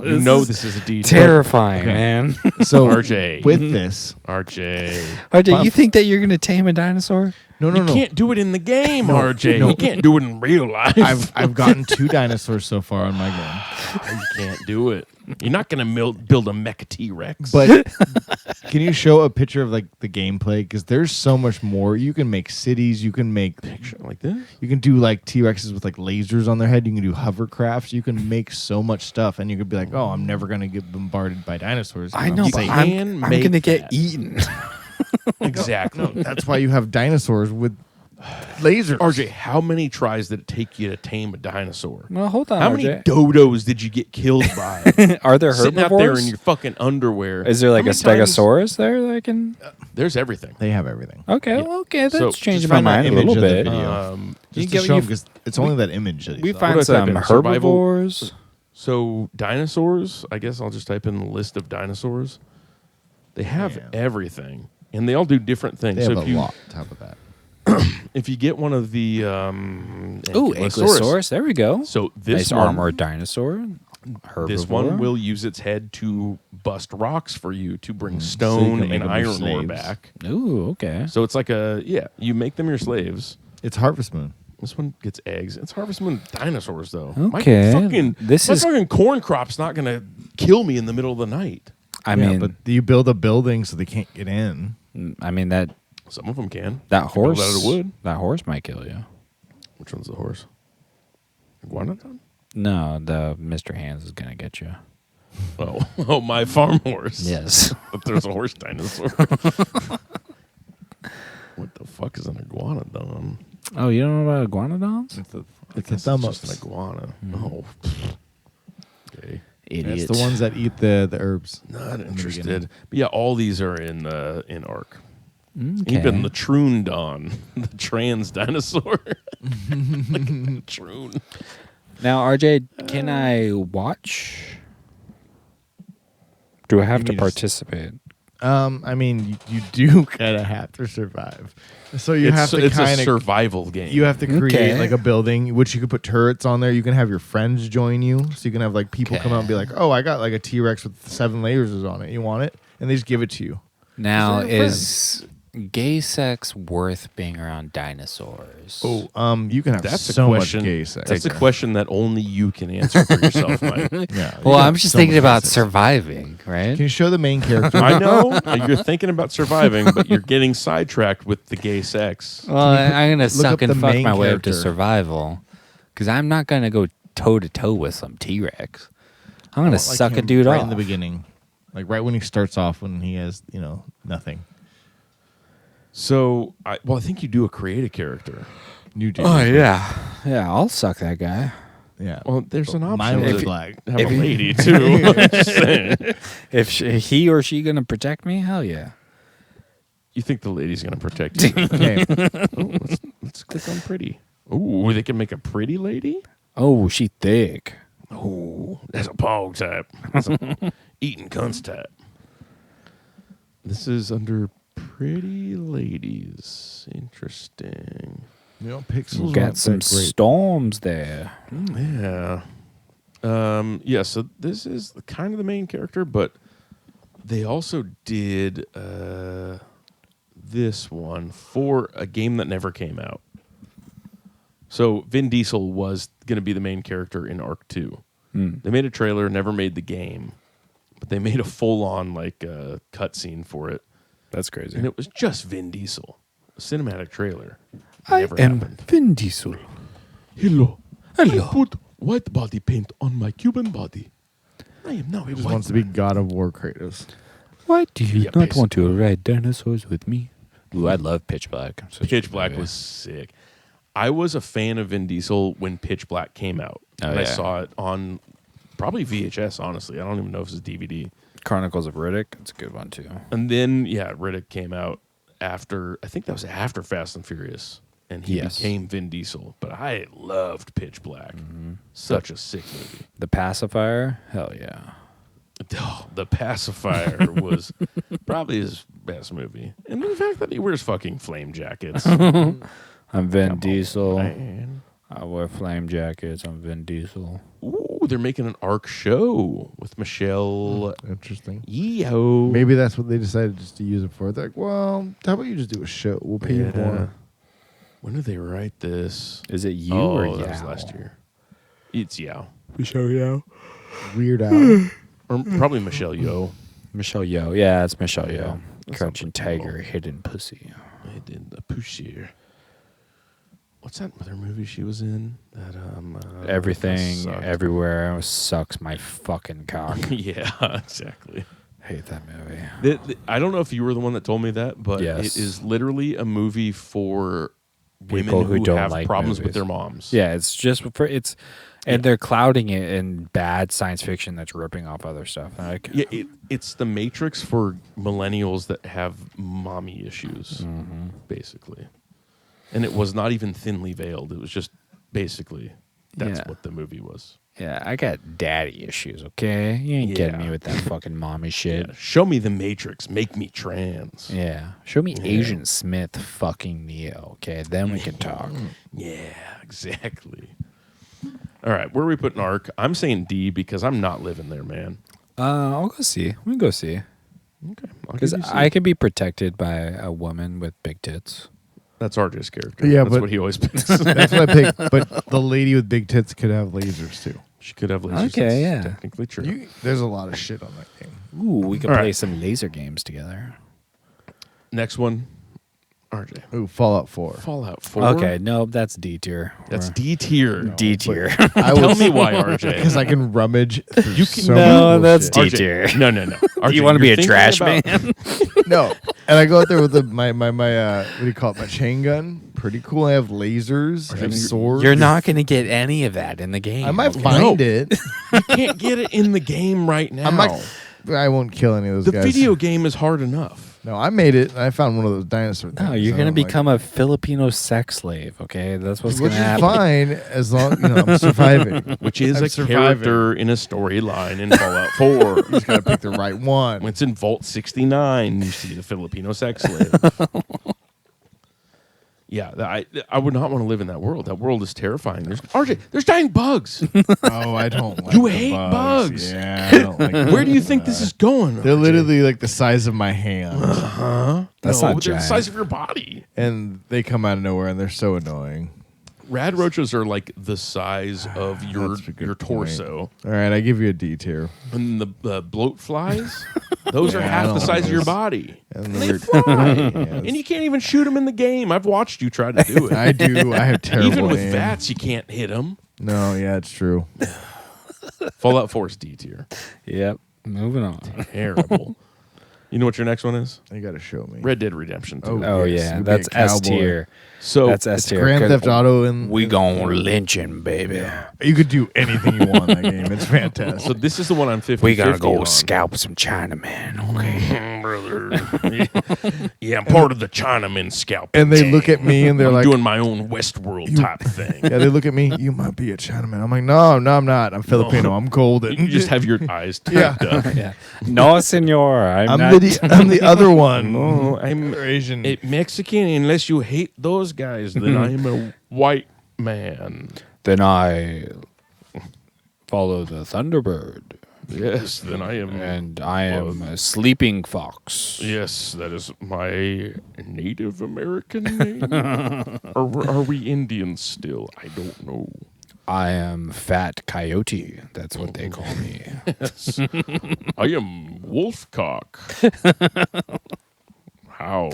You know this is a D tier. Terrifying, Okay. man. so RJ. with this, RJ. RJ, you think that you're gonna tame a dinosaur? no, You can't do it in the game, RJ. no. You can't do it in real life. I've gotten 2 dinosaurs so far on my game. You can't do it. You're not going to build a mecha T-Rex. But can you show a picture of like the gameplay? Because there's so much more. You can make cities. You can make picture like this? You can do like T-Rexes with like lasers on their head. You can do hovercrafts. You can make so much stuff, and you could be like, "Oh, I'm never gonna get bombarded by dinosaurs." I know, I'm but safe. I'm make gonna get that. eaten. Exactly. That's why you have dinosaurs with lasers. RJ, how many tries did it take you to tame a dinosaur? Well, hold on, How many RJ. dodos did you get killed by? Are there Sitting out herbivores? there in your fucking underwear. Is there like How a many times- stegosaurus there that I can? There's everything. They have everything. Okay, Yeah. well, okay, that's So, changing just my find that mind a image little of the bit. video. You Just get- to show you- because it's only that image that you We saw. find What do I type some in? Survival? herbivores. So dinosaurs, I guess I'll just type in the list of dinosaurs. They have Yeah. everything, and they all do different things. They so have if a you, lot on top of that. if you get one of the Ooh, Ankylosaurus, Ankylosaurus. There we go. so this Nice one, armored dinosaur. Herbivore. this one will use its head to bust rocks for you to bring So you stone can make and them your iron ore slaves. back. Ooh, okay. So it's like you make them your slaves. It's Harvest Moon. This one gets eggs. It's Harvest Moon dinosaurs, though. Okay. My fucking corn crop's not going to kill me in the middle of the night. I mean, but you build a building so they can't get in. that Some of them can. that You can build horse out of wood. that horse might kill you. Which one's the horse? Iguanodon? No, the Mr. Hands is gonna get you. Oh, my farm horse. Yes. But there's a horse dinosaur. What the fuck is an iguanodon? Oh, you don't know about iguanodons? It's a Guess thumb it's up. just an iguana. Oh. Okay. Idiot. It's the ones that eat the herbs. Not the interested. beginning. But yeah, all these are in Ark. Okay. Even the Troondon, the trans dinosaur. Troon. Now, RJ, can I watch? Do I have You to mean just- participate? I mean, you do kind of have to survive. So you have to it's a kind of survival game. you have to create Okay. like a building, which you could put turrets on there. You can have your friends join you, so you can have like people come out and be like, "Oh, I got like a T-Rex with 7 layers on it. You want it?" And they just give it to you. Now, These are your is gay sex worth being around dinosaurs? You can have That's so a much question. gay sex. That's a question that only you can answer for yourself, Mike. Yeah. you well, can I'm have just so thinking much about gay sex. surviving, right? Can you show the main character? I know you're thinking about surviving, but you're getting sidetracked with the gay sex. Well, I'm gonna suck up and the fuck main my way up to character? survival, because I'm not gonna go toe to toe with some T-Rex. I'm gonna Like suck a him dude right off in the beginning, like right when he starts off, when he has nothing. So, I think you do create a character. You do. Oh yeah, I'll suck that guy. yeah. Well, there's an option Mine was to black. have if a you- lady too. I'm just saying. If he or she gonna protect me, hell yeah. You think the lady's gonna protect you? Okay. Let's click on pretty. Ooh, they can make a pretty lady. Oh, she thick. Oh, that's a pog type. That's a eating cunts type. This is under pretty ladies. Interesting. Pixels Got aren't some that great. storms there. Yeah. Yeah, so this is kind of the main character, but they also did this one for a game that never came out. So Vin Diesel was going to be the main character in Arc 2. They made a trailer, never made the game, but they made a full-on cutscene for it, That's crazy. and it was just Vin Diesel, a cinematic trailer. I Never am happened. Vin Diesel. Hello. Hello. I put white body paint on my Cuban body. I am now a He just white wants to be God of War Kratos. Why do you Yeah, not want to ride dinosaurs with me? Ooh, I love Pitch Black. I'm such a Pitch big Black movie. was sick. I was a fan of Vin Diesel when Pitch Black came out. Oh, and I yeah. saw it on probably VHS, honestly. I don't even know if it's a DVD. Chronicles of Riddick. It's a good one too. And then, Riddick came out after, I think that was after Fast and Furious. And he Yes. became Vin Diesel. But I loved Pitch Black. Such a sick movie. The Pacifier. Hell yeah. Oh, The Pacifier was probably his best movie. And the fact that he wears fucking flame jackets. I'm Vin Come on, Diesel. man. I wear flame jackets. I'm Vin Diesel. Ooh, they're making an Arc show with Michelle Interesting. Yeoh. Maybe that's what they decided just to use it for. They're like, well, how about you just do a show? We'll pay you more. When did they write this? Is it you oh, or that was Yao? last year. It's Yao. Michelle Yeoh. Weird Al. Or probably Michelle Yeoh. Michelle Yeoh. Yeah, it's Michelle Yeah, Yeoh. that Crouching sounds like Tiger, Hidden Pussy. I did the Pushier. What's that other movie she was in? That Everything, sucked. everywhere sucks my fucking cock. Yeah, exactly. Hate that movie. I don't know if you were the one that told me that, but Yes. it is literally a movie for People women who who don't have like problems with movies. their moms. Yeah, it's just for it's, and they're clouding it in bad science fiction that's ripping off other stuff. Like, Yeah, it's the Matrix for millennials that have mommy issues, Mm-hmm. basically. And it was not even thinly veiled. It was just basically that's Yeah. what the movie was. Yeah, I got daddy issues, okay? You ain't getting me with that fucking mommy shit. Yeah. Show me the Matrix. Make me trans. Yeah. Show me Agent Smith fucking Neo, okay? Then we can talk. Yeah, exactly. All right, where are we putting Ark? I'm saying D because I'm not living there, man. I'll go see. We can go see. Okay. Because I could be protected by a woman with big tits. That's RJ's character. Yeah, That's but- what he always picks. That's what I picked. But the lady with big tits could have lasers too. She could have lasers. Okay, That's yeah. technically true. There's a lot of shit on that game. Ooh, we could All play right. some laser games together. Next one, RJ. Ooh, Fallout 4. Fallout 4. Okay, no, that's D tier. That's We're- D tier. D tier. Tell me why, RJ. Because I can rummage through You can- so No, much that's bullshit. D tier. No. RJ, You want to be you're a thinking trash about- man? No. And I go out there with my what do you call it? My chain gun. Pretty cool. I have lasers. I have swords. You're not going to get any of that in the game. I might okay? find it. You can't get it in the game right now. I won't kill any of those the guys. video game is hard enough. No, I made it. And I found one of those dinosaur things. No, you're so going to I'm like, become a Filipino sex slave, okay? That's what's going which to is happen. fine as long I'm surviving. Which is I'm a surviving. character in a storyline in Fallout 4. You just gotta pick the right one. When it's in Vault 69, you see the Filipino sex slave. Yeah, I would not want to live in that world. That world is terrifying. There's giant bugs. Oh, I don't like You the hate bugs. Yeah, I don't like Where do you think this is going? They're literally like the size of my hand. That's No, not they're the giant. size of your body. And they come out of nowhere and they're so annoying. Rad roaches are like the size of your That's a good your torso. All right, I give you a D tier. And the bloat flies, those are Yeah, I half the don't size like of your those. body. And And they the fly. Yeah, And you can't even shoot them in the game. I've watched you try to do it. I do. I have terrible Even with aim. VATS, you can't hit them. No, yeah, it's true. Fallout 4 is D tier. Yep. Moving on. Terrible. You know what your next one is? You got to show me. Red Dead Redemption 2. Oh, Yes, yeah. you'd be a That's S cowboy. tier. So That's S It's tier. Grand 'cause Theft Auto and We gon' lynching, baby. you could do anything you want in that game. It's fantastic. so this is the one I'm 50. We gotta go on. scalp some Chinaman, okay? Brother. Yeah, I'm part of the Chinaman scalp. And they look at me and they're I'm like, doing my own Westworld type thing. yeah, they look at me. You might be a Chinaman. I'm like, no, I'm not. I'm Filipino. I'm golden. You just have your eyes Yeah. typed up. Yeah. No, senor. I'm not. I'm the other one. No, I'm Asian. a Mexican. Unless you hate those guys, then I am a white man. Then I follow the Thunderbird. Yes, then I am. And I am a sleeping fox. Yes, that is my Native American name. Or are we Indians still? I don't know. I am Fat Coyote. That's what they call me. Yes. I am Wolfcock. How?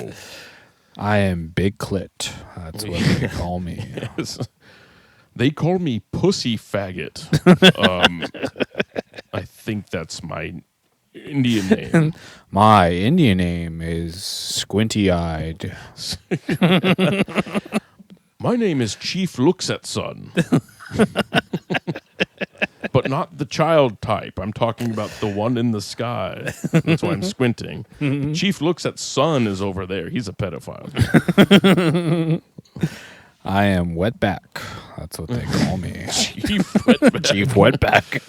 I am Big Clit. That's what they call me. Yes. They call me Pussy Faggot. I think that's my Indian name. My Indian name is Squinty Eyed. My name is Chief Looks at Son. But not the child type. I'm talking about the one in the sky. That's why I'm squinting. Chief Looks at Son is over there. He's a pedophile. I am Wetback. That's what they call me. Chief Wetback. Chief Wetback.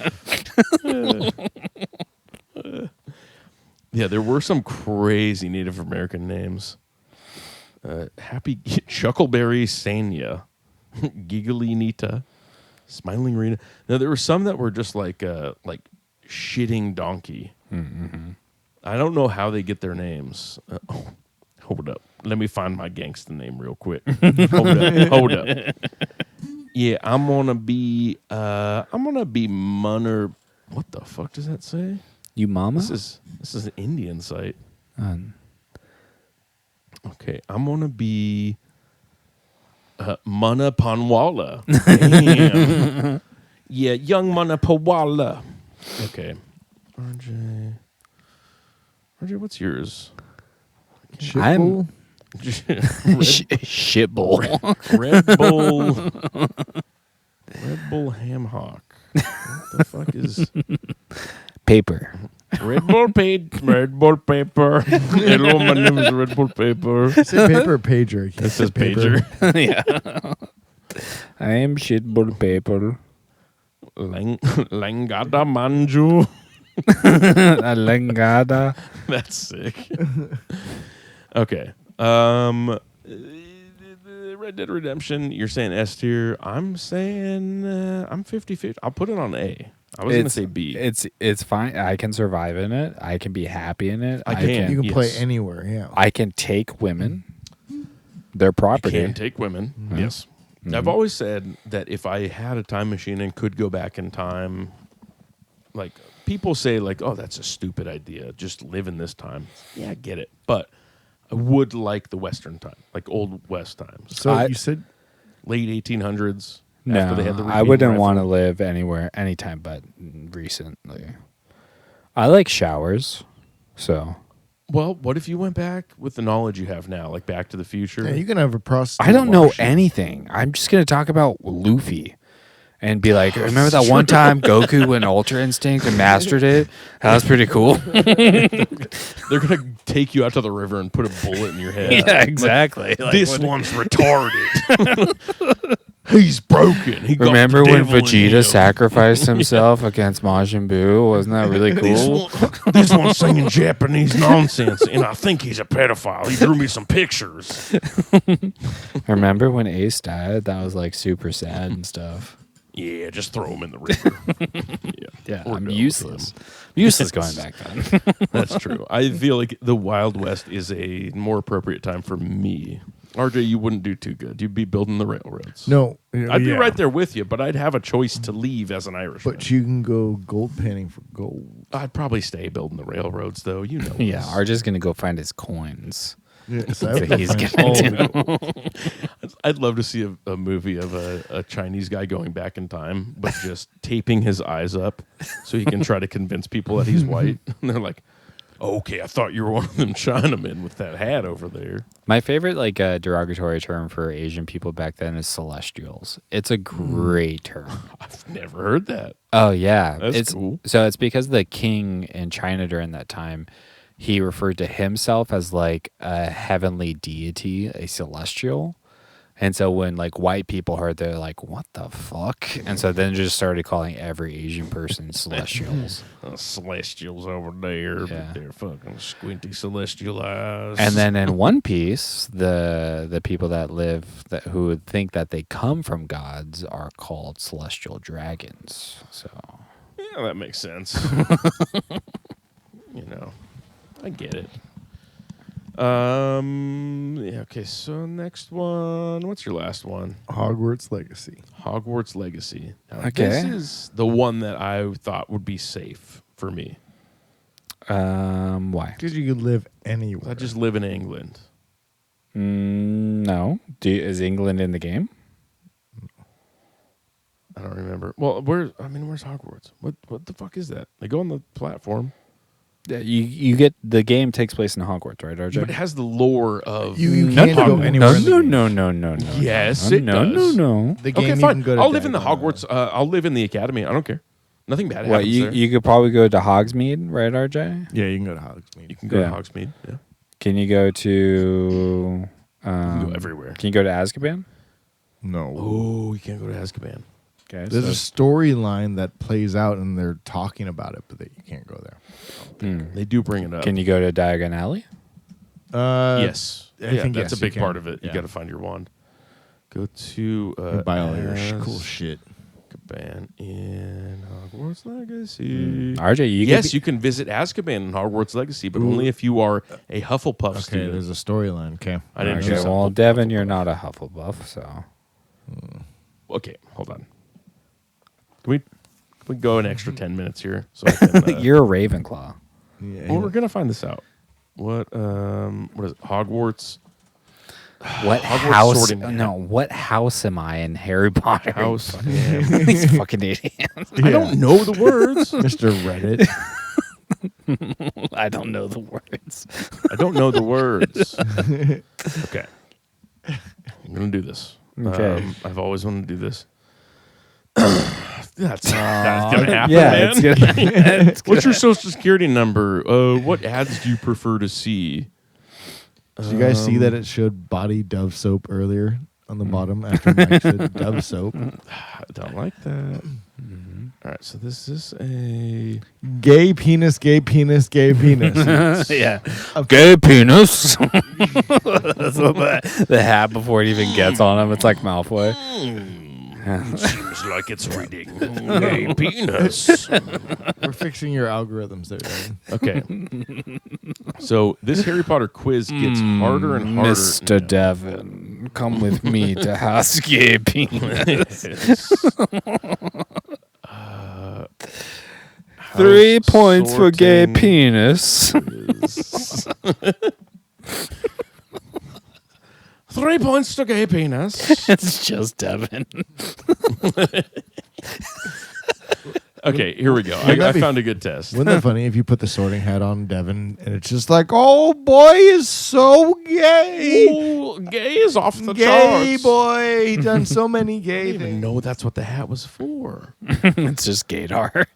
Yeah, there were some crazy Native American names. Happy Chuckleberry Sanya, Giggly Nita, Smiling Rena. Now there were some that were just like shitting donkey. Mm-hmm. I don't know how they get their names. Hold up, let me find my gangsta name real quick. Hold up. Yeah, I'm gonna be Munner. What the fuck does that say? You mama? This is an Indian site. Okay, I'm gonna be Munna Panwala. Damn. Yeah, young Munna Panwala. Okay, RJ, what's yours? I'm shit bowl. Red Bull Ham Hock. What the fuck is Paper. Red Bull paper? Hello, my name is Red Bull paper. Say paper or pager. It says pager. Yeah. I am shit bowl paper. Langada manju. A lengada. That's sick. Okay. Red Dead Redemption, you're saying S tier. I'm saying I'm 50-50. I'll put it on A. I was going to say B. It's fine. I can survive in it. I can be happy in it. I can. You can play Yes. anywhere. Yeah. I can take women. Their property. You can take women. Mm-hmm. Yes. I've always said that if I had a time machine and could go back in time, like people say, like, oh, that's a stupid idea. Just live in this time. Yeah, I get it. But I would like the Western time, like Old West times. So you said Late 1800s. No, after they had the I repeating wouldn't rifle. want to live anywhere, anytime but recently. I like showers, so Well, what if you went back with the knowledge you have now, like Back to the Future? yeah, you can have a prostitute. I don't know wash you. anything. I'm just gonna talk about Luffy and be like, remember that one time Goku went Ultra Instinct and mastered it? That was pretty cool. They're going to take you out to the river and put a bullet in your head. Yeah, exactly. Like, This one's retarded. He's broken. He got remember the when devil in Vegeta him. sacrificed himself against Majin Buu? Wasn't that really cool? This one's singing Japanese nonsense, and I think he's a pedophile. He drew me some pictures. Remember when Ace died? That was like super sad and stuff. Yeah, just throw him in the river. Yeah, Or I'm no, useless. Useless going back then. That's true. I feel like the Wild West is a more appropriate time for me. RJ, you wouldn't do too good. You'd be building the railroads. No, I'd be right there with you, but I'd have a choice to leave as an Irishman. But you can go gold panning for gold. I'd probably stay building the railroads, though. You know. Yeah, this. RJ's gonna go find his coins. Yeah, so That's what he's gonna do. I'd love to see a movie of a Chinese guy going back in time, but just taping his eyes up so he can try to convince people that he's white. And they're like, okay, I thought you were one of them Chinamen with that hat over there. My favorite like derogatory term for Asian people back then is celestials. It's a great term. I've never heard that. Oh yeah, That's it's cool. So it's because the king in China during that time, he referred to himself as like a heavenly deity, a celestial. And so when like white people heard, they're like, "What the fuck?" And so then just started calling every Asian person celestials. Celestials over there, Yeah. with their fucking squinty celestial eyes. And then in One Piece, the people that live who would think that they come from gods are called celestial dragons. So yeah, that makes sense. You know, I get it. Yeah, okay, so next one. What's your last one? Hogwarts Legacy. Hogwarts Legacy. Now, Okay. This is the one that I thought would be safe for me. why? Because you could live anywhere. I just live in England. No. Is England in the game? I don't remember. Well, where's Hogwarts? What the fuck is that? They go on the platform. Yeah, you get the game takes place in Hogwarts, right, RJ? But it has the lore of You No, can't go anywhere. in the game. no. Yes, no, it no, does. no. The game Okay, you fine. can go to I'll live in the Diagon Hogwarts. I'll live in the academy. I don't care. Nothing bad What happens there. you could probably go to Hogsmeade, right, RJ? Yeah, you can go to Hogsmeade. You can go Yeah. to Hogsmeade. Yeah. Can you go to? You can go everywhere. Can you go to Azkaban? No. Oh, you can't go to Azkaban. Okay, There's a storyline that plays out and they're talking about it, but that you can't go there. They do bring it up. Can you go to Diagon Alley? yes. I think that's yes, a big you can. part of it. You Yeah. got to find your wand. Go to You buy all your cool shit. Azkaban in Hogwarts Legacy. RJ, you Yes, could you can visit Azkaban in Hogwarts Legacy, but only if you are a Hufflepuff Okay, student. there's a storyline. Okay. I didn't Okay, choose well, Hufflepuff. Devin, you're not a Hufflepuff, so Okay, hold on. Can we go an extra 10 minutes here? So I can, you're a Ravenclaw. Yeah, well, we're gonna find this out. What is it? Hogwarts What Hogwarts house? Sorting Hat. No, what house am I in Harry Potter? House. These fucking idiots. I don't know the words. Mr. Reddit. I don't know the words. I don't know the words. Okay, I'm gonna do this. Okay. I've always wanted to do this. That's gonna happen, Yeah, man. it's gonna. What's your social security number? What ads do you prefer to see? Did you guys see that it showed body Dove soap earlier on the bottom after Mike said Dove soap? I don't like that. All right, so this is a Gay penis, gay penis, gay penis. Yeah. Gay penis. That's what the hat before it even gets on him. It's like Malfoy. seems like it's reading a penis. We're fixing your algorithms there, Devin. Okay. So this Harry Potter quiz gets harder and harder. Mr. Devon, come with me to house gay penis. 3 points for gay sorting penis. 3 points to gay penis. It's just Devon. Okay, here we go. Wouldn't I that be- found a good test. Wouldn't that funny if you put the sorting hat on Devin and it's just like, oh boy is so gay. Ooh, gay is off the Gay charts. boy. He done so many I gay didn't even things. know that's what the hat was for. It's just gaydar.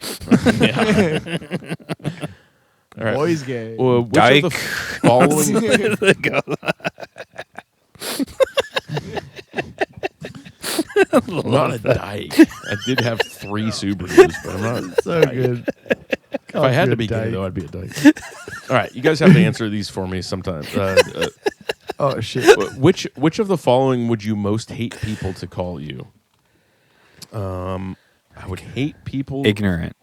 All right. Boy's gay. Which Dyke. of the following not a dyke. I did have 3 Subarus, but I'm not. So good. If I had to be gay, though, I'd be a dyke. All right, you guys have to answer these for me sometime. Oh shit. Which of the following would you most hate people to call you? I would hate people. Ignorant.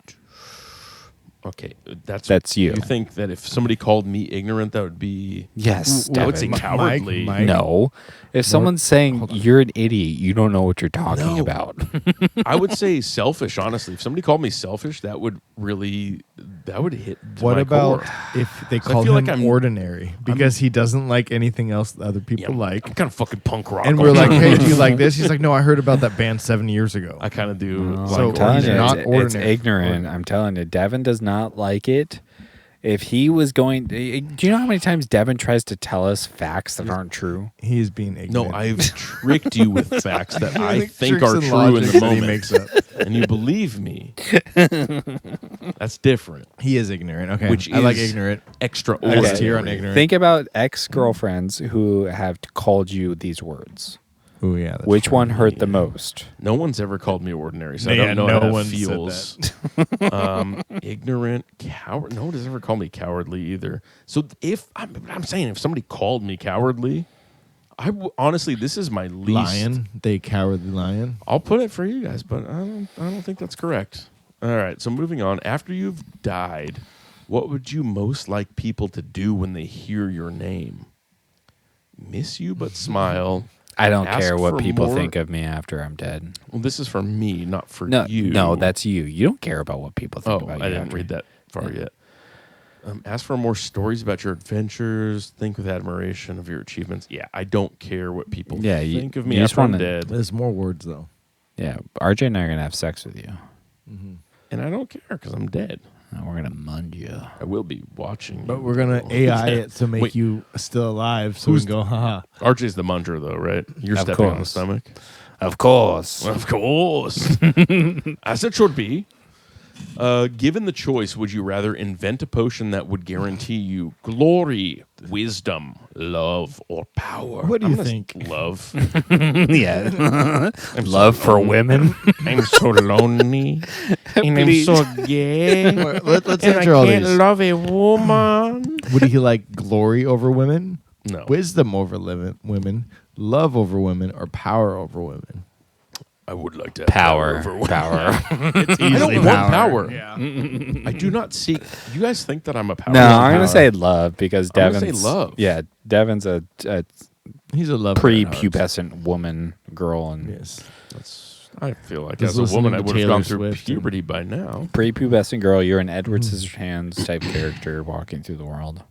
Okay, that's you. You think that if somebody called me ignorant, that would be Yes, I would say Devin. cowardly. Mike. No. If someone's saying you're an idiot, you don't know what you're talking No. about. I would say selfish. Honestly, if somebody called me selfish, that would hit. To What my about core. if they I call feel him like I'm- ordinary because he doesn't like anything else that other people Yeah, like? I'm kind of fucking punk rock. And we're like, hey, do you like this? He's like, no, I heard about that band 7 years ago. I kind of do. No, So I'm telling he's you, not it's ordinary. ignorant. I'm telling you, Devin does not like it. If he was going, do you know how many times Devin tries to tell us facts that aren't true? He is being ignorant. No, I've tricked you with facts that I think Tricks are and true in logics the that he moment, makes up. and you believe me. That's different. He is ignorant. Okay, Which I like is ignorant. Extraordinary. Next tier on ignorant. Think about ex-girlfriends who have called you these words. Oh yeah. That's Which true. one hurt the most? No one's ever called me ordinary, so I Yeah, don't know no how one that said feels. Ignorant, coward. No one has ever called me cowardly either. So if I'm saying if somebody called me cowardly, honestly, this is my least. Lion. They cowardly lion. I'll put it for you guys, but I don't think that's correct. All right, so moving on. After you've died, what would you most like people to do when they hear your name? Miss you but smile. I don't Ask care what for people more- think of me after I'm dead. Well, this is for me, not for No, you. no, that's you. You don't care about what people think Oh, about you. I didn't after. read that far yet. Ask for more stories about your adventures. Think with admiration of your achievements. Yeah, I don't care what people think of me you just after I'm wanna- dead. There's more words though. Yeah, RJ and I are gonna have sex with you. And I don't care because I'm dead. And we're gonna mund you. I will be watching. But you. we're gonna AI it to make Wait. you still alive, so Who's we can go, haha. RJ's the munger, though, right? You're Of stepping on the course. stomach. Of course. Of course. As it should be. Given the choice, would you rather invent a potion that would guarantee you glory, wisdom, love, or power? What do you gonna think? Love. Yeah. I'm Love so for lonely. women. I'm so lonely. And I'm so gay. Let's and answer I all can't these. love a woman. Would he like glory over women, No. wisdom over women, love over women, or power over women? I would like to have Power. over women. Power. I don't want power. I do not seek. You guys think that I'm a power? No, I'm power. gonna say love because I'm gonna Devin's say love. Yeah, Devin's a He's a lover. pre-pubescent woman, girl, and Yes. I feel like Just as a woman, listening I to would have Taylor gone through Swift puberty by now. pre-pubescent girl. You're an Edward Scissorhands type character walking through the world.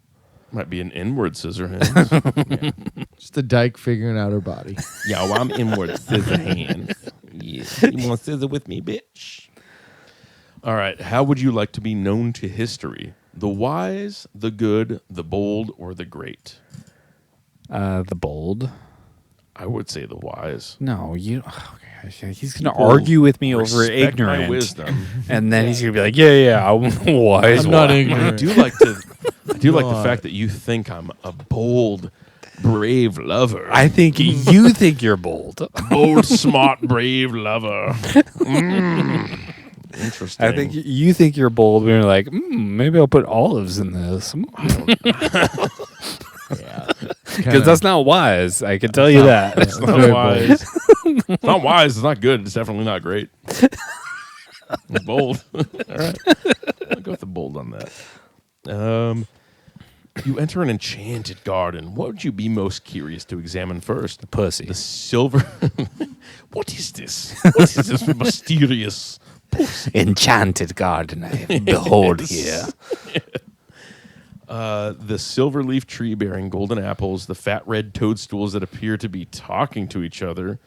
Might be an inward scissor hand. Just a dyke figuring out her body. Yeah, well, I'm inward scissor hand. Yeah. You want to scissor with me, bitch? All right. How would you like to be known to history? The wise, the good, the bold, or the great? The bold. I would say the wise. No, you. Oh, gosh, he's gonna People argue with me over Respect ignorant, my wisdom. and then he's gonna be like, "Yeah, I'm wise." I'm not one." ignorant. I do like the God. fact that you think I'm a bold, brave lover. I think you think you're bold. bold, smart, brave lover. Interesting. I think you think you're bold when you're like, maybe I'll put olives in this. Because that's not wise. I can tell you that. It's not wise. It's not wise. It's not good. It's definitely not great. It's bold. All right. I'll go with the bold on that. You enter an enchanted garden. What would you be most curious to examine first? Pussy. The silver. What is this? What is this mysterious pussy? Enchanted garden I behold here. The silver leaf tree bearing golden apples, the fat red toadstools that appear to be talking to each other,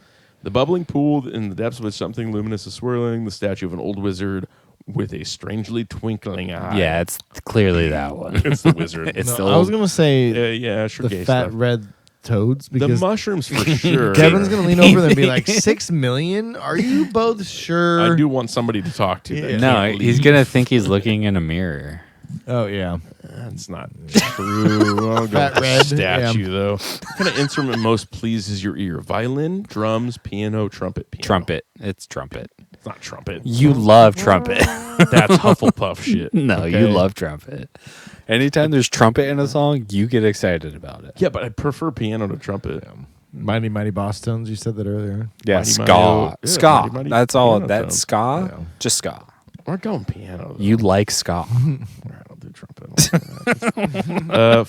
the bubbling pool in the depths of which something luminous is swirling, the statue of an old wizard with a strangely twinkling eye. Yeah, it's clearly that one. It's the wizard. It's I was gonna say yeah, sure. the fat red toads The because mushrooms for sure. Kevin's gonna lean over there and be like, 6 million? Are you both sure? I do want somebody to talk to. That No, can't he's leave. gonna think he's looking in a mirror. Oh yeah. That's not true. I'll go Fat with the red, statue, though. What kind of instrument most pleases your ear? Violin, drums, piano, trumpet, piano. Trumpet. It's trumpet. It's not trumpet. You love trumpet. That's Hufflepuff shit. No, okay? you love trumpet. Anytime there's trumpet in a song, you get excited about it. Yeah, but I prefer piano to trumpet. Mighty Mighty Boss Tones, you said that earlier. Yeah, Mighty ska. Mighty- yeah, Ska. Mighty Mighty That's all. piano That's tones. ska. Yeah. Just ska. We're going piano. Though. You like ska. All right, I'll do trumpet.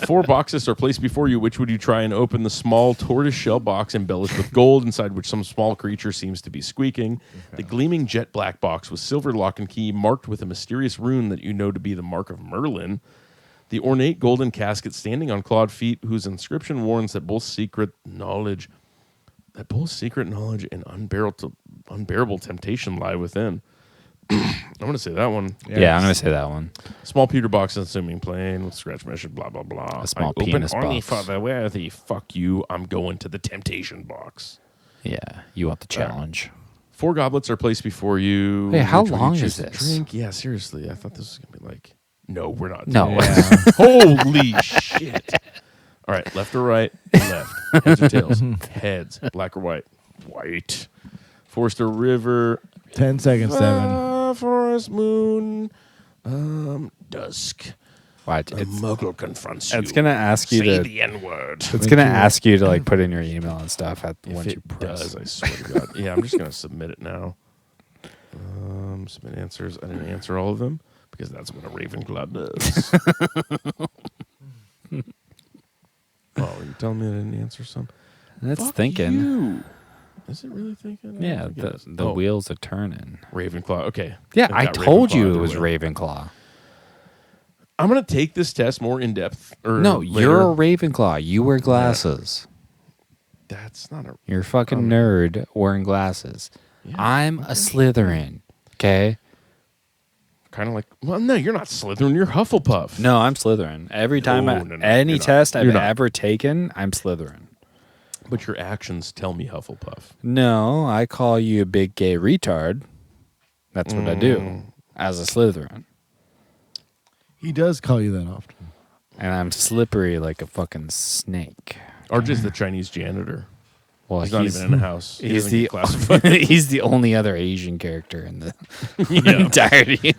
4 boxes are placed before you. Which would you try and open? The small tortoise shell box embellished with gold, inside which some small creature seems to be squeaking. The gleaming jet black box with silver lock and key marked with a mysterious rune that you know to be the mark of Merlin. The ornate golden casket standing on clawed feet, whose inscription warns that both secret knowledge and unbearable temptation lie within. I'm going to say that one. Yeah, I'm gonna say that one. Small pewter box, assuming plain with scratch mesh, blah, blah, blah. A small I open penis only box. for the worthy. Fuck you. I'm going to the temptation box. Yeah, you want the challenge. 4 goblets are placed before you. Hey, how Which one long you is choose to this? Drink? Yeah, seriously. I thought this was going to be like, no, we're not. No. doing that. Holy shit. All right, left or right? Left. Heads or tails? Heads. Black or white? White. Forest or river? 10 seconds, 7. Forest, moon, dusk. What? A muggle confronts you. It's gonna ask you Say to. the N-word. It's gonna ask you to like put in your email and stuff once If you it press. does, I swear to God. Yeah, I'm just going to submit it now. Submit answers. I didn't answer all of them because that's what a Ravenclaw does. Oh, you're telling me I didn't answer some? That's Fuck thinking. you. Is it really thinking? Yeah, I the guess. wheels are turning. Ravenclaw. Okay. Yeah, I've I got told you Ravenclaw it was to win. Ravenclaw. I'm going to take this test more in depth. No, you're a Ravenclaw. You wear glasses. That's not a. You're a fucking nerd wearing glasses. Yeah, I'm a Slytherin. Okay. Kind of like. Well, no, you're not Slytherin. You're Hufflepuff. No, I'm Slytherin. Every time No, any you're not. test I've You're not. ever taken, I'm Slytherin. But your actions tell me Hufflepuff. No, I call you a big gay retard. That's what I Mm. do as a Slytherin. He does call you that often. And I'm slippery like a fucking snake. Or just the Chinese janitor. Well, He's not even in the house. He He's doesn't the get classified. he's the only other Asian character in the entirety.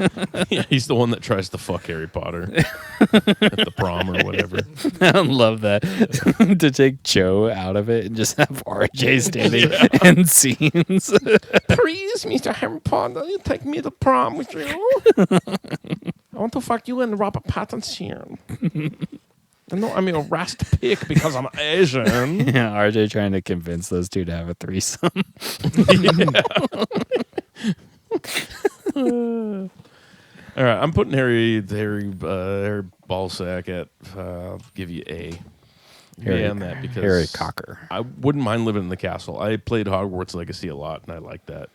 Yeah, he's the one that tries to fuck Harry Potter at the prom or whatever. I love that to take Joe out of it and just have RJ standing in scenes. Please, Mr. Harry Potter, you take me to prom with you. I want to fuck you and Robert Pattinson. I know I'm a rust pig because I'm Asian. Yeah, RJ trying to convince those two to have a threesome. All right, I'm putting Harry Ballsack at. I'll give you A. Harry, On that because Harry Cocker. I wouldn't mind living in the castle. I played Hogwarts Legacy a lot, and I like that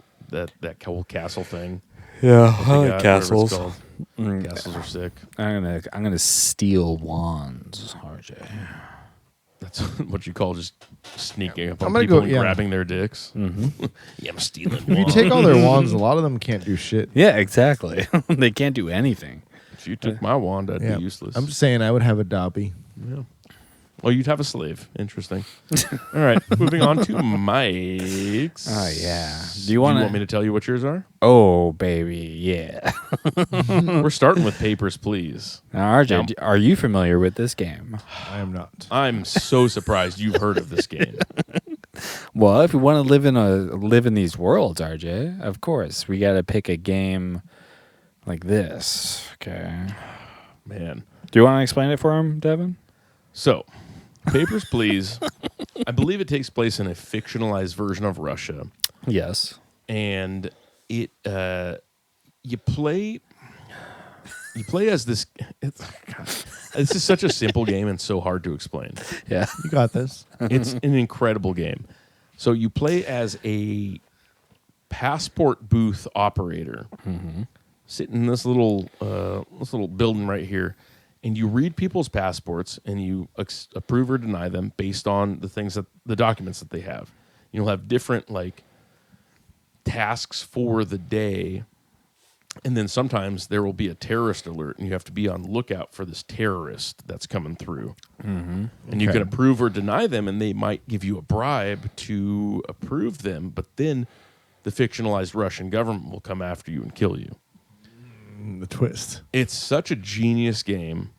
whole castle thing. Yeah, They got, whatever it's called. Castles are sick. I'm gonna steal wands, RJ. That's what you call just sneaking up I'm on gonna people go- and yeah. grabbing their dicks. Mm-hmm. Yeah, I'm stealing. If you take all their wands, a lot of them can't do shit. Yeah, exactly. They can't do anything. If you took my wand, I'd Yeah. be useless. I'm just saying I would have a Dobby. Yeah. Oh, you'd have a slave. Interesting. All right, moving on to Mike's. Oh, yeah. Do you want me to tell you what yours are? Oh, baby, yeah. We're starting with Papers, Please. Now, RJ, are you familiar with this game? I am not. I'm so surprised you've heard of this game. Well, if we want to live in these worlds, RJ, of course, we got to pick a game like this. Okay. Man. Do you want to explain it for him, Devin? So, Papers, Please. I believe it takes place in a fictionalized version of Russia. Yes. And it you play as this. This is such a simple game and so hard to explain. Yeah. You got this. It's an incredible game. So you play as a passport booth operator, sitting in this little building right here, and you read people's passports and you approve or deny them based on the documents that they have. You'll have different tasks for the day. And then sometimes there will be a terrorist alert, and you have to be on lookout for this terrorist that's coming through. Mm-hmm. And you can approve or deny them, and they might give you a bribe to approve them. But then the fictionalized Russian government will come after you and kill you. The twist. It's such a genius game,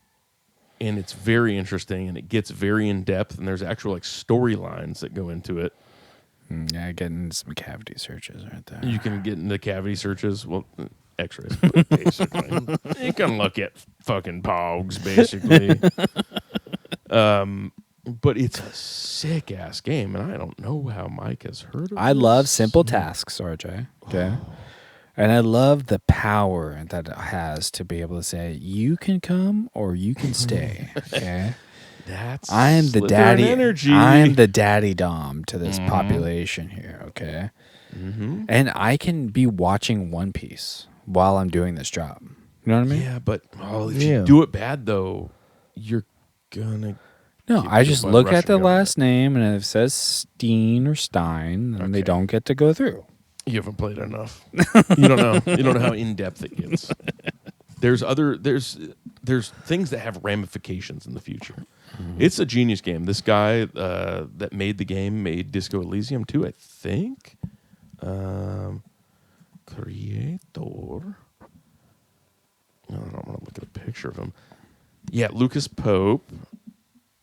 and it's very interesting, and it gets very in depth. And there's actual storylines that go into it. Yeah, getting some cavity searches right there. You can get into cavity searches. Well, X-rays, basically. You can look at fucking pogs, basically. But it's a sick-ass game, and I don't know how Mike has heard of it. I love simple tasks, RJ. Okay. And I love the power that it has to be able to say, you can come or you can stay. Okay. I am the daddy. Energy. I am the daddy dom to this population here. Okay. Mm-hmm. And I can be watching One Piece while I'm doing this job. You know what I mean? Yeah, but if you do it bad, though, you're gonna. No, I just look at the last name, and if it says Steen or Stein, then they don't get to go through. You haven't played enough. You don't know. You don't know how in depth it gets. There's things that have ramifications in the future. Mm-hmm. It's a genius game. This guy that made the game made Disco Elysium too, I think. Creator. I don't want to look at a picture of him. Yeah, Lucas Pope.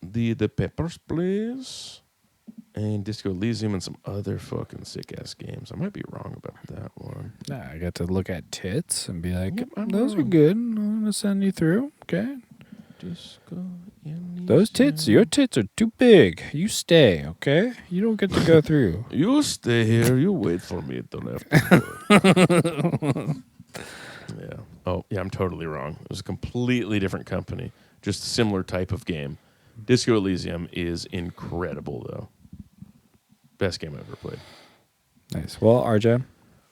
The Papers, Please. And Disco Elysium and some other fucking sick-ass games. I might be wrong about that one. Nah, I got to look at tits and be like, Yep, those wrong. are good. I'm going to send you through. Okay. Disco Elysium. Those tits, your tits are too big. You stay, okay? You don't get to go through. You stay here. You wait for me to left. Yeah. Oh, yeah, I'm totally wrong. It was a completely different company. Just a similar type of game. Disco Elysium is incredible, though. Best game I've ever played. Nice. Well, RJ,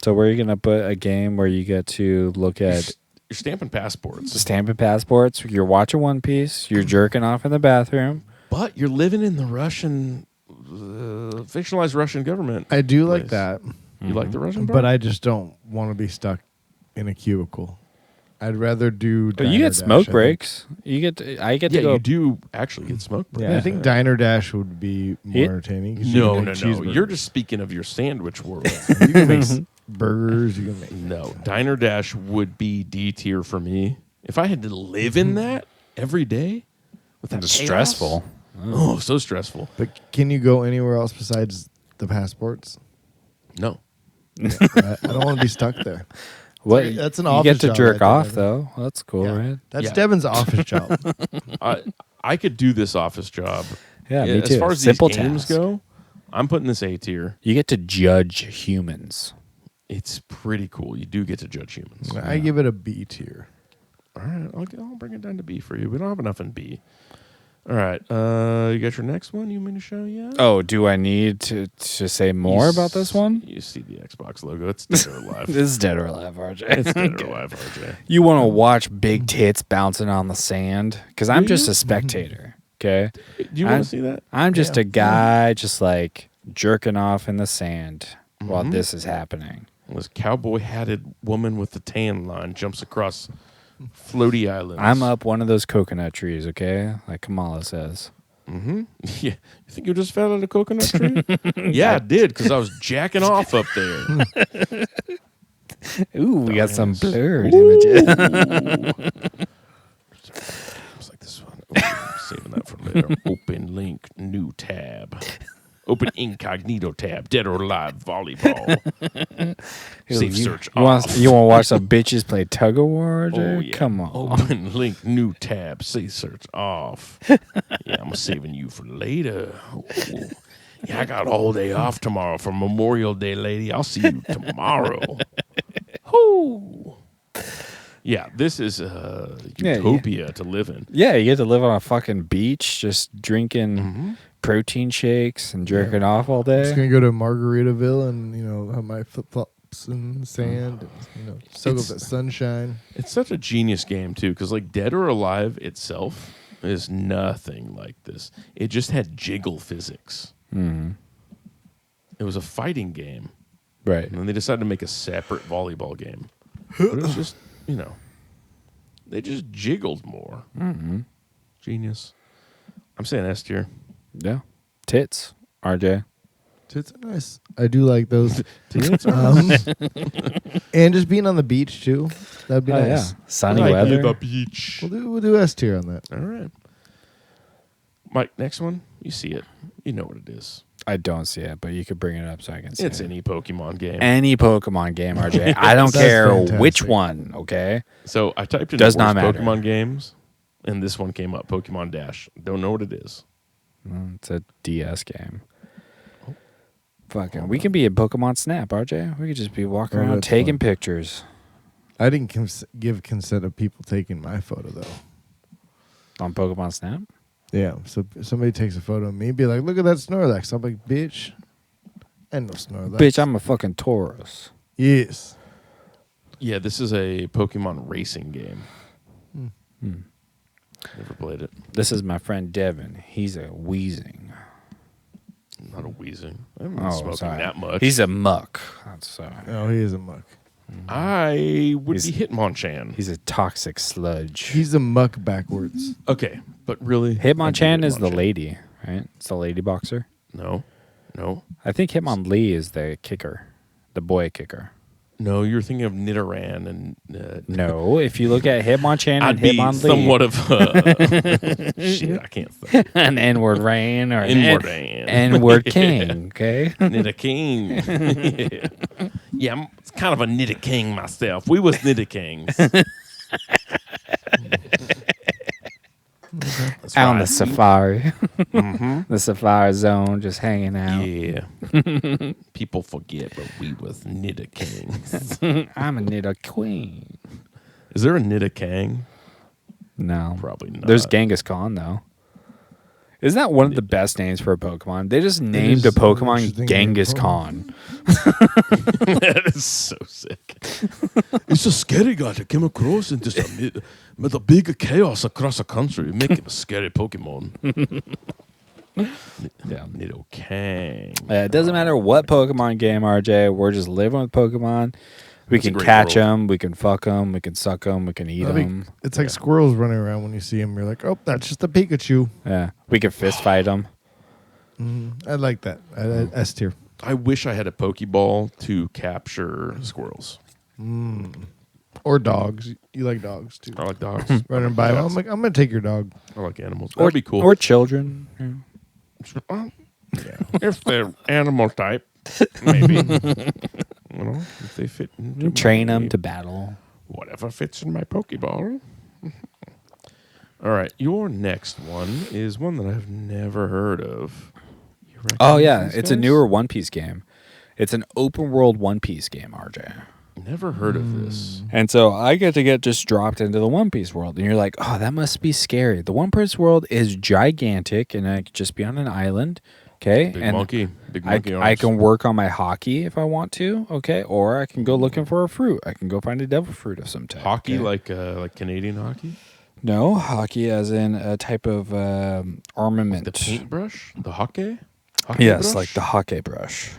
so where are you going to put a game where you get to look at You're stamping passports. stamping passports? You're watching One Piece. You're jerking off in the bathroom. But you're living in the Russian, fictionalized Russian government. I do like place. that, You like the Russian part? but I just don't want to be stuck in a cubicle. I'd rather do. But you Diner get Dash, smoke I think. breaks. I get to go. you do actually get smoke breaks. Yeah, I think Diner Dash would be more entertaining. 'cause you No. can make cheeseburgers. You're just speaking of your sandwich world. You can make burgers. You can make. No, Diner Dash would be D tier for me. If I had to live in that every day, with that It's chaos, stressful. Oh, so stressful. But can you go anywhere else besides the passports? No, I don't want to be stuck there. What? That's an you office get to job jerk right off, there. though. Well, that's cool, Yeah. right? That's Yeah. Devin's office job. I could do this office job. Yeah, me As too. far as Simple these games task. go, I'm putting this A tier. You get to judge humans. It's pretty cool. You do get to judge humans. I give it a B tier. All right, I'll bring it down to B for you. We don't have enough in B. All right, you got your next one you mean to show yet? Oh, do I need to say more about this one? You see the Xbox logo. It's Dead or Alive. This is Dead or Alive, RJ. It's Dead or Alive, RJ. You want to watch big tits bouncing on the sand? Because I'm Do just you? a spectator, okay? Do you want to see that? I'm just a guy just like jerking off in the sand while Mm-hmm. this is happening. This cowboy-hatted woman with the tan line jumps across floaty islands. I'm up one of those coconut trees, okay? Like Kamala says. Yeah. You think you just fell out of a coconut tree? Yeah, I did because I was jacking off up there. Ooh, we got some Yes. blurred images. It's like this one. Ooh, I'm saving that for later. Open link, new tab. Open incognito tab. Dead or alive volleyball. Safe search You want off. to watch some bitches play tug of war? Oh, yeah. Come on. Open link, new tab. Safe search off. Yeah, I'm saving you for later. Ooh. Yeah, I got all day off tomorrow for Memorial Day, lady. I'll see you tomorrow. Whoo. Yeah, this is utopia to live in. Yeah, you get to live on a fucking beach, just drinking protein shakes and jerking off all Just day. gonna go to Margaritaville and have my flip flops in the sand and soak up that sunshine. It's such a genius game, too, because like Dead or Alive itself is nothing like this. It just had jiggle physics. Mm-hmm. It was a fighting game. Right. And then they decided to make a separate volleyball game. But it was just, they just jiggled more. Mm-hmm. Genius. I'm saying S tier. Yeah. Tits, RJ. Tits are nice. I do like those. Tits are And just being on the beach too. That'd be nice. Yeah. Sunny Like weather. the beach. We'll do S tier on that. All right. Mike, next one. You see it. You know what it is. I don't see it, but you could bring it up so I can see It's it. any Pokemon game. Any Pokemon game, RJ. I don't That's care fantastic. which one, okay? So I typed in Does the worst not matter. Pokemon games, and this one came up, Pokemon Dash. Don't know what it is. It's a DS game. Fucking, we can be a Pokemon Snap, RJ. We could just be walking Oh, around that's taking fun. pictures I didn't give consent of people taking my photo though. on Pokemon Snap. Yeah, so if somebody takes a photo of me, be like, "Look at that Snorlax." I'm like, "Bitch, and no Snorlax." Bitch, I'm a fucking Taurus. Yes. Yeah, this is a Pokemon racing game. Never played it. This is my friend Devin. He's a wheezing. Not a wheezing. I haven't been smoking that much. He's a muck. That's sorry. Oh, he is a muck. I would He's- be Hitmonchan. He's a toxic sludge. He's a muck backwards. Okay, but really, Hitmonchan I'd is be the Hitmonchan. lady, right? It's the lady boxer. No. I think Hitmonlee is the kicker, the boy kicker. No, you're thinking of Nidoran and No, if you look at Hitmonchan and I'd be Hitmonlee, somewhat of shit. I can't say an N-word rain or N-word an rain. N-word king, okay? Nidoking. Yeah, I'm kind of a Nidoking myself. We was Nidokings. Out on the safari. The safari zone, just hanging out. Yeah. People forget, but we was Nidokings. I'm a Nido queen. Is there a Nidokang? No. Probably not. There's Genghis Khan, though. Isn't that one of the best names for a Pokemon? They just named a is an Pokemon interesting Genghis name. Khan. That is so sick. It's a scary guy that came across and just made a big chaos across the country. Make him a scary Pokemon. Yeah. Nidokang. It doesn't matter what Pokemon game, RJ. We're just living with Pokemon. We That's a can great catch world. them. We can fuck them. We can suck them. We can eat them. It's like squirrels running around when you see them. You're like, "Oh, that's just a Pikachu." Yeah. We can fist fight them. I like that. S tier. I wish I had a Pokeball to capture squirrels. Or dogs. You like dogs too. I like dogs. Running by them. I'm like, I'm gonna take your dog. I like animals. Or That'd be cool. Or children. Yeah. If they're animal type, maybe. If they fit into Train my- them to battle. whatever fits in my Pokeball. All right, your next one is one that I've never heard of. You Oh, recognize yeah. these It's a guys? newer One Piece game. It's an open world One Piece game, RJ. Never heard of this. And so I get to get just dropped into the One Piece world. And you're like, oh, that must be scary. The One Piece world is gigantic, and I could just be on an island. Okay. Big and monkey. Big I, monkey I arms. can work on my hockey if I want to. Okay. Or I can go looking for a fruit. I can go find a devil fruit of some type. Hockey, okay? like Canadian hockey? No, hockey as in a type of armament. The paintbrush? The hockey? Hockey Yes, brush? like the hockey brush.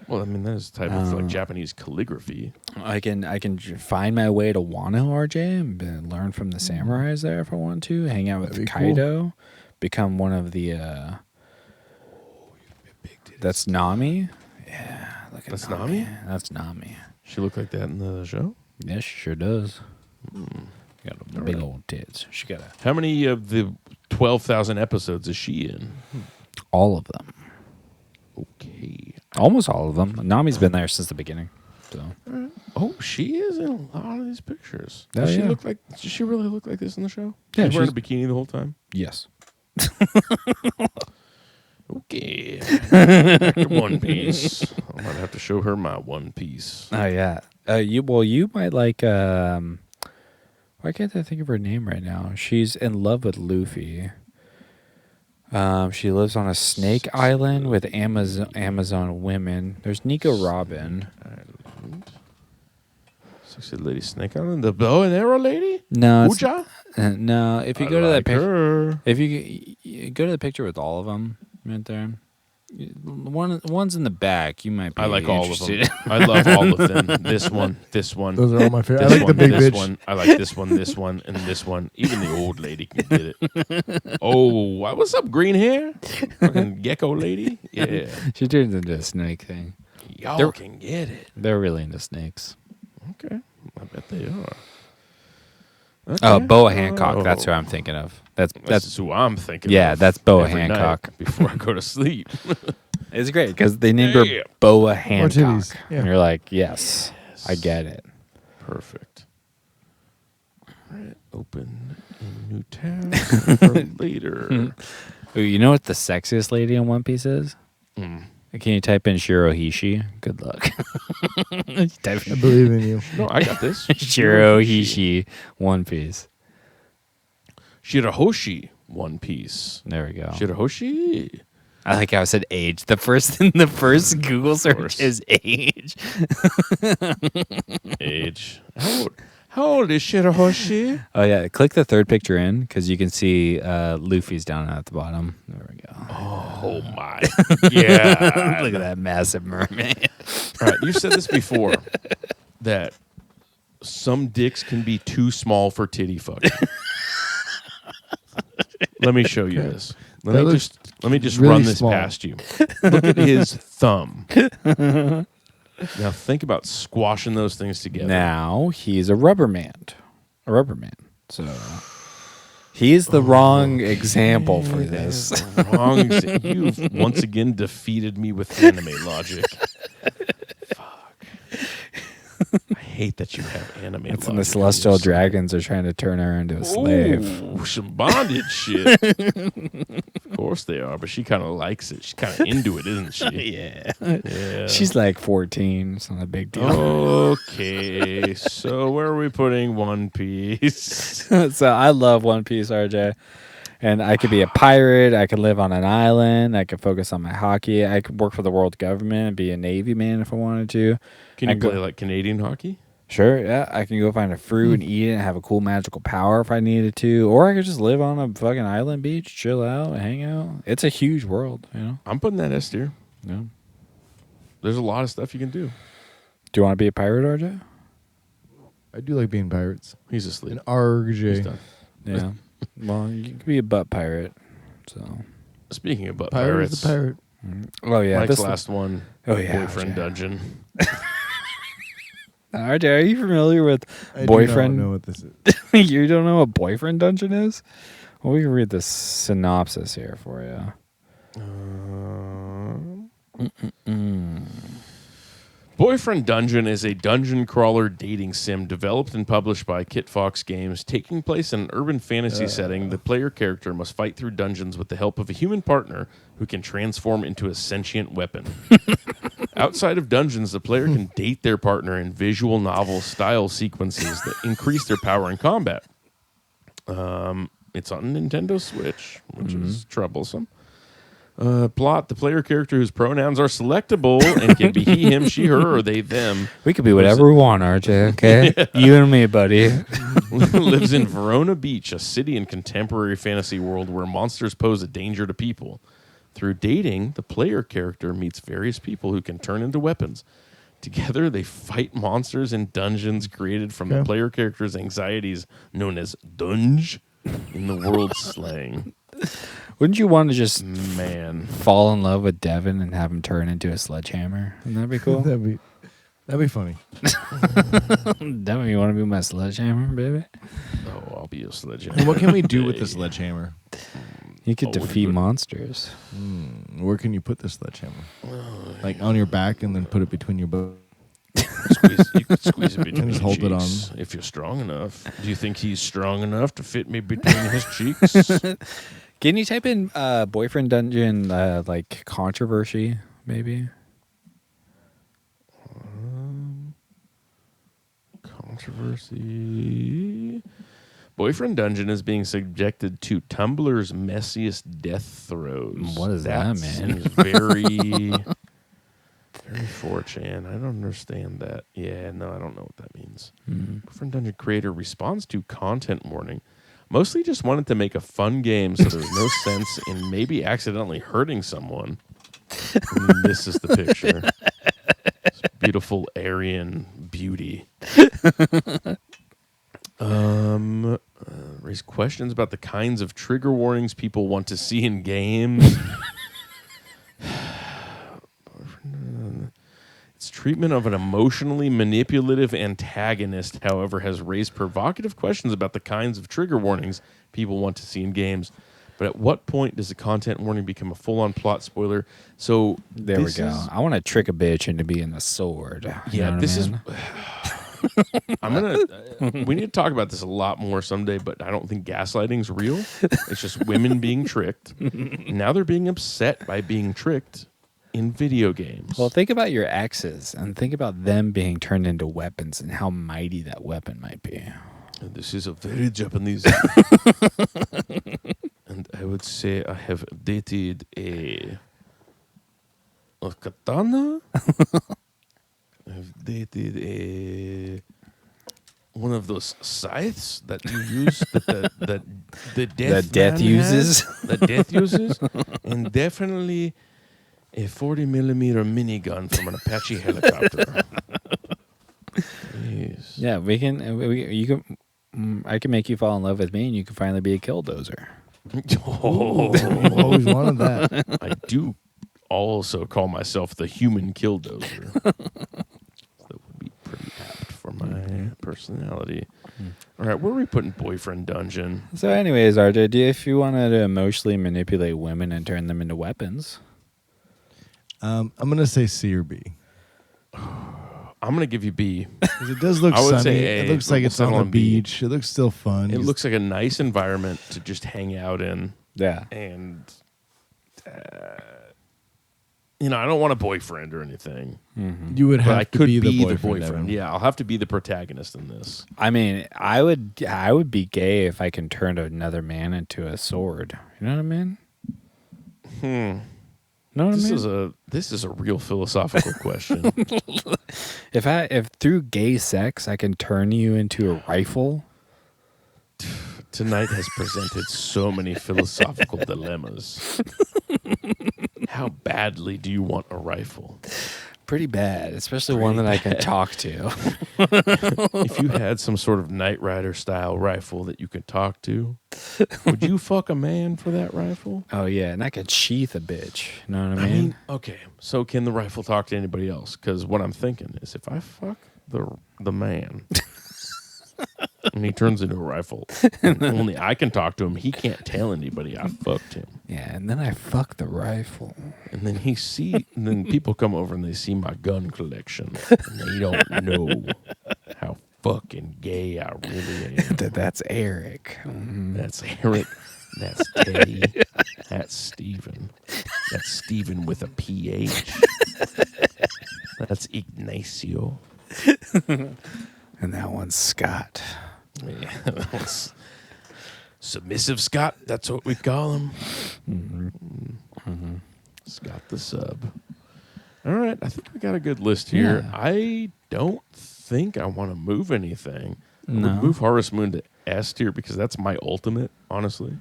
Well, I mean, that is a type of like Japanese calligraphy. I can find my way to Wano, RJ, and learn from the samurais there if I want to. Hang out with That'd be cool. Kaido, become one of the. That's Nami. Yeah, look at That's Nami. Nami? That's Nami. She looked like that in the show. Yes, she sure does. Got a big old tits. She got How many of the 12,000 episodes is she in? all of them. Okay. Almost all of them. Nami's been there since the beginning. So Oh, she is in a lot of these pictures. Oh, Does she yeah. look like? Does she really look like this in the show? Yeah, she's wearing a she's- bikini the whole time. yes. Okay. Back to One Piece. I might have to show her my One Piece. Oh yeah. You might like. Why can't I think of her name right now? She's in love with Luffy. She lives on a snake island with Amazon women. There's Nico Robin. Sexy lady snake island, the bow and arrow lady. No, it's, Uja. no. If you go to I that like picture, her. if you go to the picture with all of them right there, one's in the back. You might be. I like all of them. interested. I love all of them. This one. Those are all my favorite. I This like one, the big this bitch. one. I like this one, and this one. Even the old lady can get it. Oh, what's up, green hair? Fucking gecko lady. Yeah, She turns into a snake thing. y'all They're- can get it. They're really into snakes. Okay, I bet they are. Oh, Okay. Boa Hancock. That's who Oh. I'm thinking of. That's That's who I'm thinking. Yeah, of that's Boa every night Hancock. before I go to sleep. It's great because they named her Yeah. Boa Hancock. titties, yeah. And you're like, yes, I get it. Perfect. All right, open a new tab for later. Ooh, you know what the sexiest lady in One Piece is? Mm. Can you type in Shirohishi? Good luck. Type I in believe in you. No, I got this. Shirohishi One Piece. Shirahoshi One Piece. There we go. Shirahoshi. I like how I said age. The first Google search course. is age. Age. How old is Shirahoshi? Oh yeah, click the third picture in because you can see Luffy's down at the bottom. There we go. Oh my. Yeah. Look at that massive mermaid. All right, you've said this before that some dicks can be too small for titty fucking. Let me show you this. That Let looks me just really run this small. past you. Look at his thumb. Now think about squashing those things together. Now he's a rubber man. So he's the wrong example for this. Wrong. You've once again defeated me with anime logic. Fuck. I hate that you have anime It's logic. when the celestial dragons are trying to turn her into a slave. Ooh, some bondage shit. Of course they are, but she kind of likes it. She's kind of into it, isn't she? Yeah. She's like 14. It's not a big deal. Okay, so where are we putting One Piece? So I love One Piece, RJ. And I could be a pirate. I could live on an island. I could focus on my hockey. I could work for the world government and be a Navy man if I wanted to. Can I you go- play like Canadian hockey? Sure, yeah. I can go find a fruit and eat it and have a cool magical power if I needed to. Or I could just live on a fucking island beach, chill out, hang out. It's a huge world, you know? I'm putting that S tier. Yeah. There's a lot of stuff you can do. Do you want to be a pirate, RJ? I do like being pirates. He's asleep. An He's RJ. done. Yeah. Well, you could be a butt pirate. So. Speaking of butt Pirate pirates, is a pirate. Oh, yeah. Mike's this last one, Oh, yeah. boyfriend RJ. dungeon. RJ, are you familiar with I boyfriend? do not know what this is. You don't know what boyfriend dungeon is? Well, we can read the synopsis here for you. Boyfriend Dungeon is a dungeon crawler dating sim developed and published by Kit Fox Games. Taking place in an urban fantasy setting, the player character must fight through dungeons with the help of a human partner who can transform into a sentient weapon. Outside of dungeons, the player can date their partner in visual novel style sequences that increase their power in combat. It's on Nintendo Switch, which is troublesome. Plot: the player character whose pronouns are selectable and can be he, him, she, her, or they, them We could be whatever we want, RJ, okay? You and me, buddy. lives in Verona Beach, a city in contemporary fantasy world where monsters pose a danger to people. Through dating, the player character meets various people who can turn into weapons. Together, they fight monsters in dungeons created from the Okay. player character's anxieties, known as dunge. in the world slang. Wouldn't you want to just Man. fall in love with Devin and have him turn into a sledgehammer? Wouldn't that be cool? That'd be funny. Devin, you want to be my sledgehammer, baby? Oh, I'll be a sledgehammer. And what can we do with the sledgehammer? You could Oh, defeat monsters. Where can you put the sledgehammer? Like on your back and then put it between your bones. You could squeeze it between Just your hold it cheeks if you're strong enough. Do you think he's strong enough to fit me between his cheeks? Can you type in boyfriend dungeon like controversy, maybe? Controversy. Boyfriend dungeon is being subjected to Tumblr's messiest death throes. What does that mean? Seems very 4chan. I don't understand that. Yeah, no, I don't know what that means. Boyfriend dungeon creator responds to content warning. Mostly just wanted to make a fun game so there's no sense in maybe accidentally hurting someone. And this is the picture. This beautiful Aryan beauty. Raise questions about the kinds of trigger warnings people want to see in games. Its treatment of an emotionally manipulative antagonist, however, has raised provocative questions about the kinds of trigger warnings people want to see in games. But at what point does a content warning become a full-on plot spoiler? So There we go. I want to trick a bitch into being a sword. You know what this I is. mean? I'm gonna. We need to talk about this a lot more someday, but I don't think gaslighting's real. It's just women being tricked. Now they're being upset by being tricked in video games. Well, think about your exes and think about them being turned into weapons and how mighty that weapon might be. This is a very Japanese. And I would say I have dated a katana. I've dated one of those scythes that you use that the death man uses. has, that death uses, and definitely a 40mm minigun from an Apache helicopter. Jeez. Yeah, we can. You can. I can make you fall in love with me, and you can finally be a killdozer. Oh. I've always wanted that. I do also call myself the human killdozer. That would be pretty apt for my personality. All right, where are we putting boyfriend dungeon? So, anyways, RJ, if you wanted to emotionally manipulate women and turn them into weapons, I'm gonna say C or B. I'm gonna give you B. Because it does look I would sunny. say A, It looks but like we'll it's on settle the on B. beach. It looks still fun. It looks like a nice environment to just hang out in, yeah, and I don't want a boyfriend or anything. You would But have I to could be be the boyfriend. Evan. Yeah, I'll have to be the protagonist in this. I mean, I would be gay if I can turn another man into a sword. You know what I mean? Know what I mean? This is a real philosophical question. If through gay sex I can turn you into a rifle, Tonight has presented so many philosophical dilemmas. How badly do you want a rifle? pretty bad, especially one that I can talk to. If you had some sort of Knight Rider style rifle that you could talk to, would you fuck a man for that rifle? Oh yeah, and I could sheath a bitch. You know what I I mean? mean, okay. So can the rifle talk to anybody else? Because what I'm thinking is, if I fuck the man, and he turns into a rifle, and only I can talk to him, he can't tell anybody I fucked him. Yeah, and then I fuck the rifle. And then and then people come over and they see my gun collection, and they don't know how fucking gay I really am. That's Eric. That's Eric. That's Teddy. That's Steven. That's Steven with a PH. That's Ignacio. And that one's Scott. Yeah, that was Submissive Scott. That's what we call him. Scott the sub. All right, I think we got a good list here. Yeah. I don't think I want to move anything. I No. would move Harvest Moon to S tier because that's my ultimate, honestly.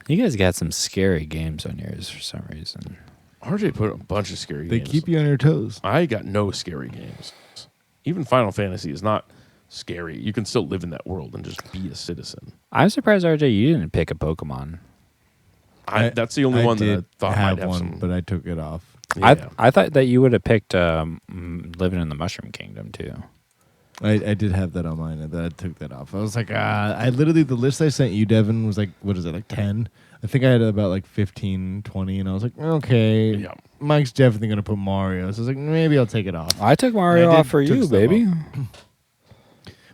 You guys got some scary games on yours for some reason. RJ put a bunch of scary They games. keep you on your toes. I got no scary games. Even Final Fantasy is not scary. You can still live in that world and just be a citizen. I'm surprised, RJ, you didn't pick a Pokemon. That's the only one that I did thought have might have one, some. but I took it off. Yeah. I thought that you would have picked living in the Mushroom Kingdom too. I did have that on mine, and then I took that off. I was like, I literally, the list I sent you, Devin, was like, what is it, like 10? I think I had about like 15, 20, and I was like, okay, Yeah. Mike's definitely going to put Mario. So I was like, maybe I'll take it off. I took Mario I did off for took you, stuff baby.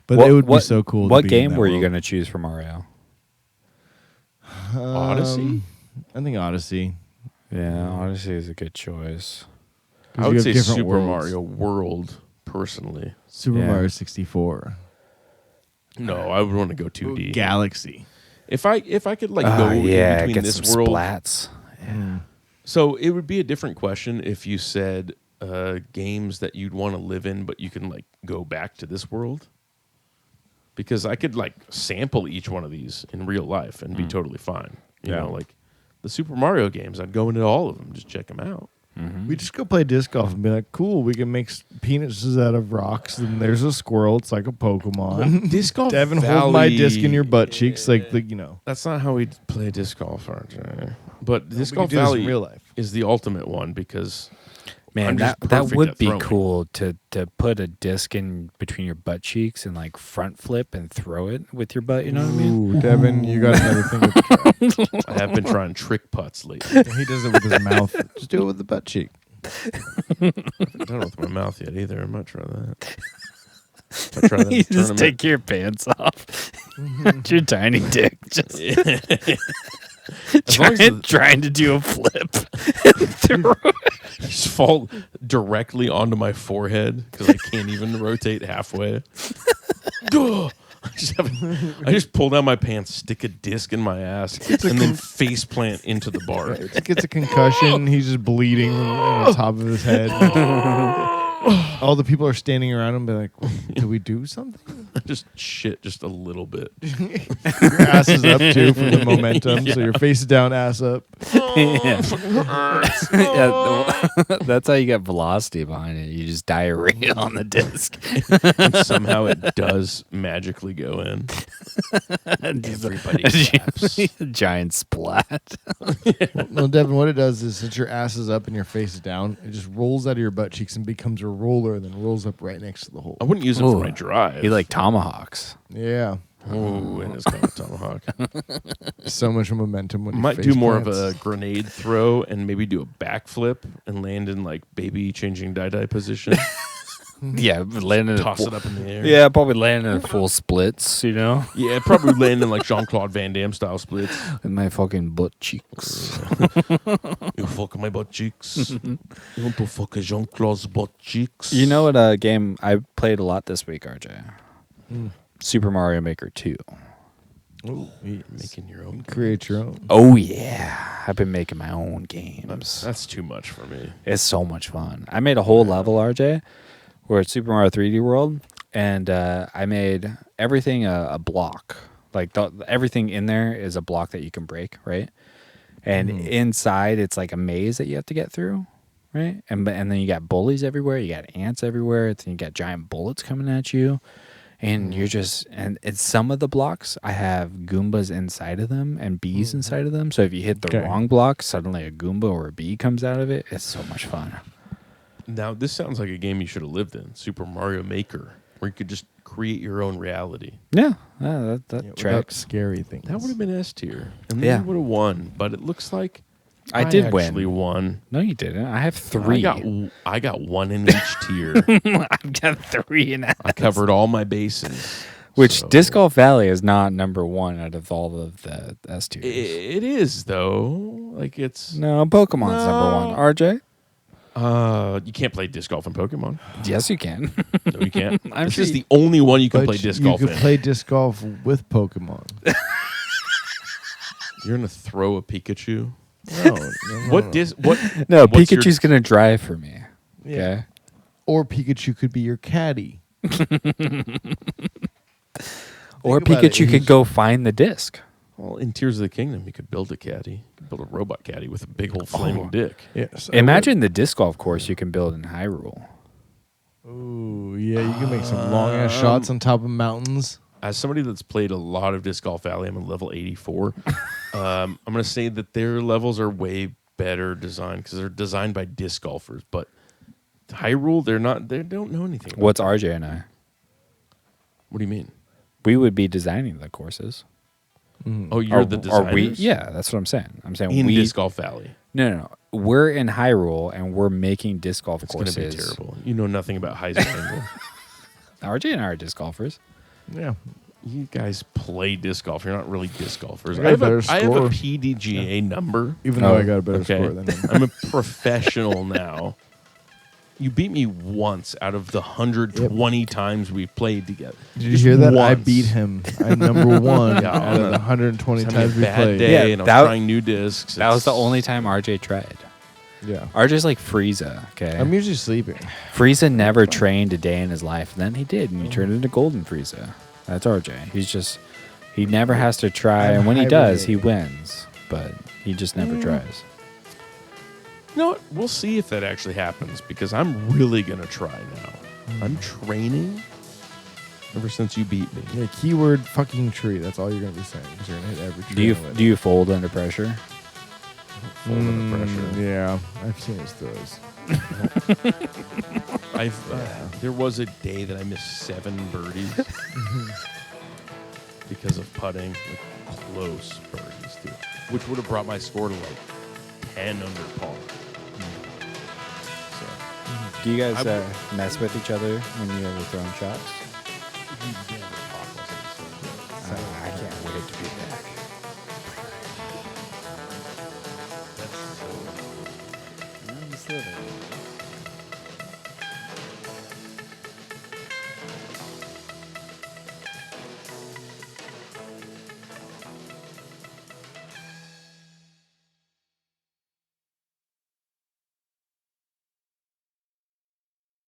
But it would be so cool. What to be in game that were you world. going to choose for Mario? Odyssey? I think Odyssey. Yeah, Odyssey is a good choice. I would you have say different Super worlds. Mario World, personally. Super Yeah. Mario 64. No, I would want to go 2D. Galaxy. If I could like Oh go yeah, in between get this some world, splats. so it would be a different question if you said games that you'd want to live in, but you can like go back to this world. Because I could like sample each one of these in real life and be totally fine. You Yeah. know, like the Super Mario games, I'd go into all of them, just check them out. We just go play disc golf and be like, cool, we can make penises out of rocks, and there's a squirrel. It's like a Pokemon. Disc golf Devin, Valley, hold my disc in your butt cheeks, like the, you know. That's not how we play disc golf, RJ. But disc we golf could do this in Valley real life. is the ultimate one because Man, I'm just that perfect would at be throwing. cool to put a disc in between your butt cheeks and like front flip and throw it with your butt. You know what I mean? Ooh, Devin, you got another thing with the try. I have been trying trick putts lately. He does it with his mouth. Just do it with the butt cheek. I haven't done it with my mouth yet either. I might try that. I try that You in just tournament. take your pants off. Your tiny dick just As long as trying to do a flip. just fall directly onto my forehead because I can't even rotate halfway. Duh. I just pull down my pants, stick a disc in my ass, and then face plant into the bar. He gets a concussion. He's just bleeding on the top of his head. All the people are standing around him, be like, "Did we do something?" Just shit, just a little bit. Your ass is up too from the momentum, so your face is down, ass up. Yeah, that's how you get velocity behind it. You just diarrhea on the disc. And somehow it does magically go in. Everybody claps. Giant splat. No, Devin, what it does is since your ass is up and your face is down, it just rolls out of your butt cheeks and becomes a roller, and then rolls up right next to the hole. I wouldn't use it Ooh. for my drive. He like tomahawks. Yeah, Oh, and it's kind of tomahawk. so much momentum when you Might face do more plants. of a grenade throw and maybe do a backflip and land in like baby changing die position. Yeah, landing Toss it up in the air. Yeah, probably landing in full splits. You know, Yeah, probably land in like Jean-Claude Van Damme style splits. with my fucking butt cheeks. You fuck my butt cheeks. You want to fuck a Jean-Claude's butt cheeks? You know what game I played a lot this week, RJ? Super Mario Maker 2. Ooh, making your own. create your own. Oh yeah, I've been making my own games. That's too much for me. It's so much fun. I made a whole level, RJ, where it's Super Mario 3D World, and I made everything a block. Like everything in there is a block that you can break, right? And inside, it's like a maze that you have to get through, right? And then you got bullies everywhere. You got ants everywhere. Then you got giant bullets coming at you. And you're just, and it's some of the blocks, I have Goombas inside of them and bees inside of them. So if you hit the Okay. wrong block, suddenly a Goomba or a bee comes out of it. It's so much fun. Now, this sounds like a game you should have lived in, Super Mario Maker, where you could just create your own reality. Yeah, that Without tracks. scary things. That would have been S tier. And Yeah. then you would have won. But it looks like I did win. actually won. No, you didn't. I have 3. I got one in each tier. I've got 3 in that. I covered all my bases. Which So- Disc Golf Valley is not number 1 out of all of the S tiers. It is though. Like it's No, Pokemon's number 1. RJ? you can't play disc golf in Pokemon. Yes, you can. No, you can't. I'm This sure is you- the only one you can But play disc you golf could in. play disc golf with Pokemon. You're gonna throw a Pikachu. No, What disc? What? No, what's your- Pikachu's going to drive for me. Yeah. Okay? Or Pikachu could be your caddy. Or about it, Pikachu could go find the disc. Well, in Tears of the Kingdom, you could build a caddy. You could build a robot caddy with a big old flaming dick. Yes. Imagine the disc golf course you can build in Hyrule. Ooh, yeah, you can make some long ass shots on top of mountains. As somebody that's played a lot of Disc Golf Valley, I'm at level 84. I'm going to say that their levels are way better designed because they're designed by disc golfers. But Hyrule, they don't know anything about What's RJ and I? What do you mean? We would be designing the courses. Oh, you're the Are we? designers? Yeah, that's what I'm saying. I'm saying In we. Disc Golf Valley. No. We're in Hyrule and we're making disc golf It's going courses. to be terrible. You know nothing about Heisman Angle. RJ and I are disc golfers. Yeah. You guys play disc golf. You're not really disc golfers. I got a better I have a score. PDGA number. Even though I got a better Okay. score than him. I'm a professional now. You beat me once out of the 120 times we played together. Did you Just hear that? I once. beat him. I'm number one Yeah, out of the I'm 120 I was having times a we bad played. day, Yeah, and I was that- trying new discs. That was the It's- only time RJ tried. Yeah. RJ's like Frieza, okay? I'm usually sleeping. Frieza never trained a day in his life. And then he did, and he turned into Golden Frieza. That's RJ. He never has to try, I'm and when he does, he hibernating. wins. But he just never tries. You know what? We'll see if that actually happens because I'm really going to try now. I'm training ever since you beat me. Yeah, keyword fucking tree. That's all you're going to be saying because you're going to hit every tree. Do you fold under pressure? Full under pressure. Yeah. I've seen his throws. There was a day that I missed 7 birdies because of putting, like close birdies too, which would have brought my score to like 10 under par. So Do you guys I- mess with each other when you ever throwing shots?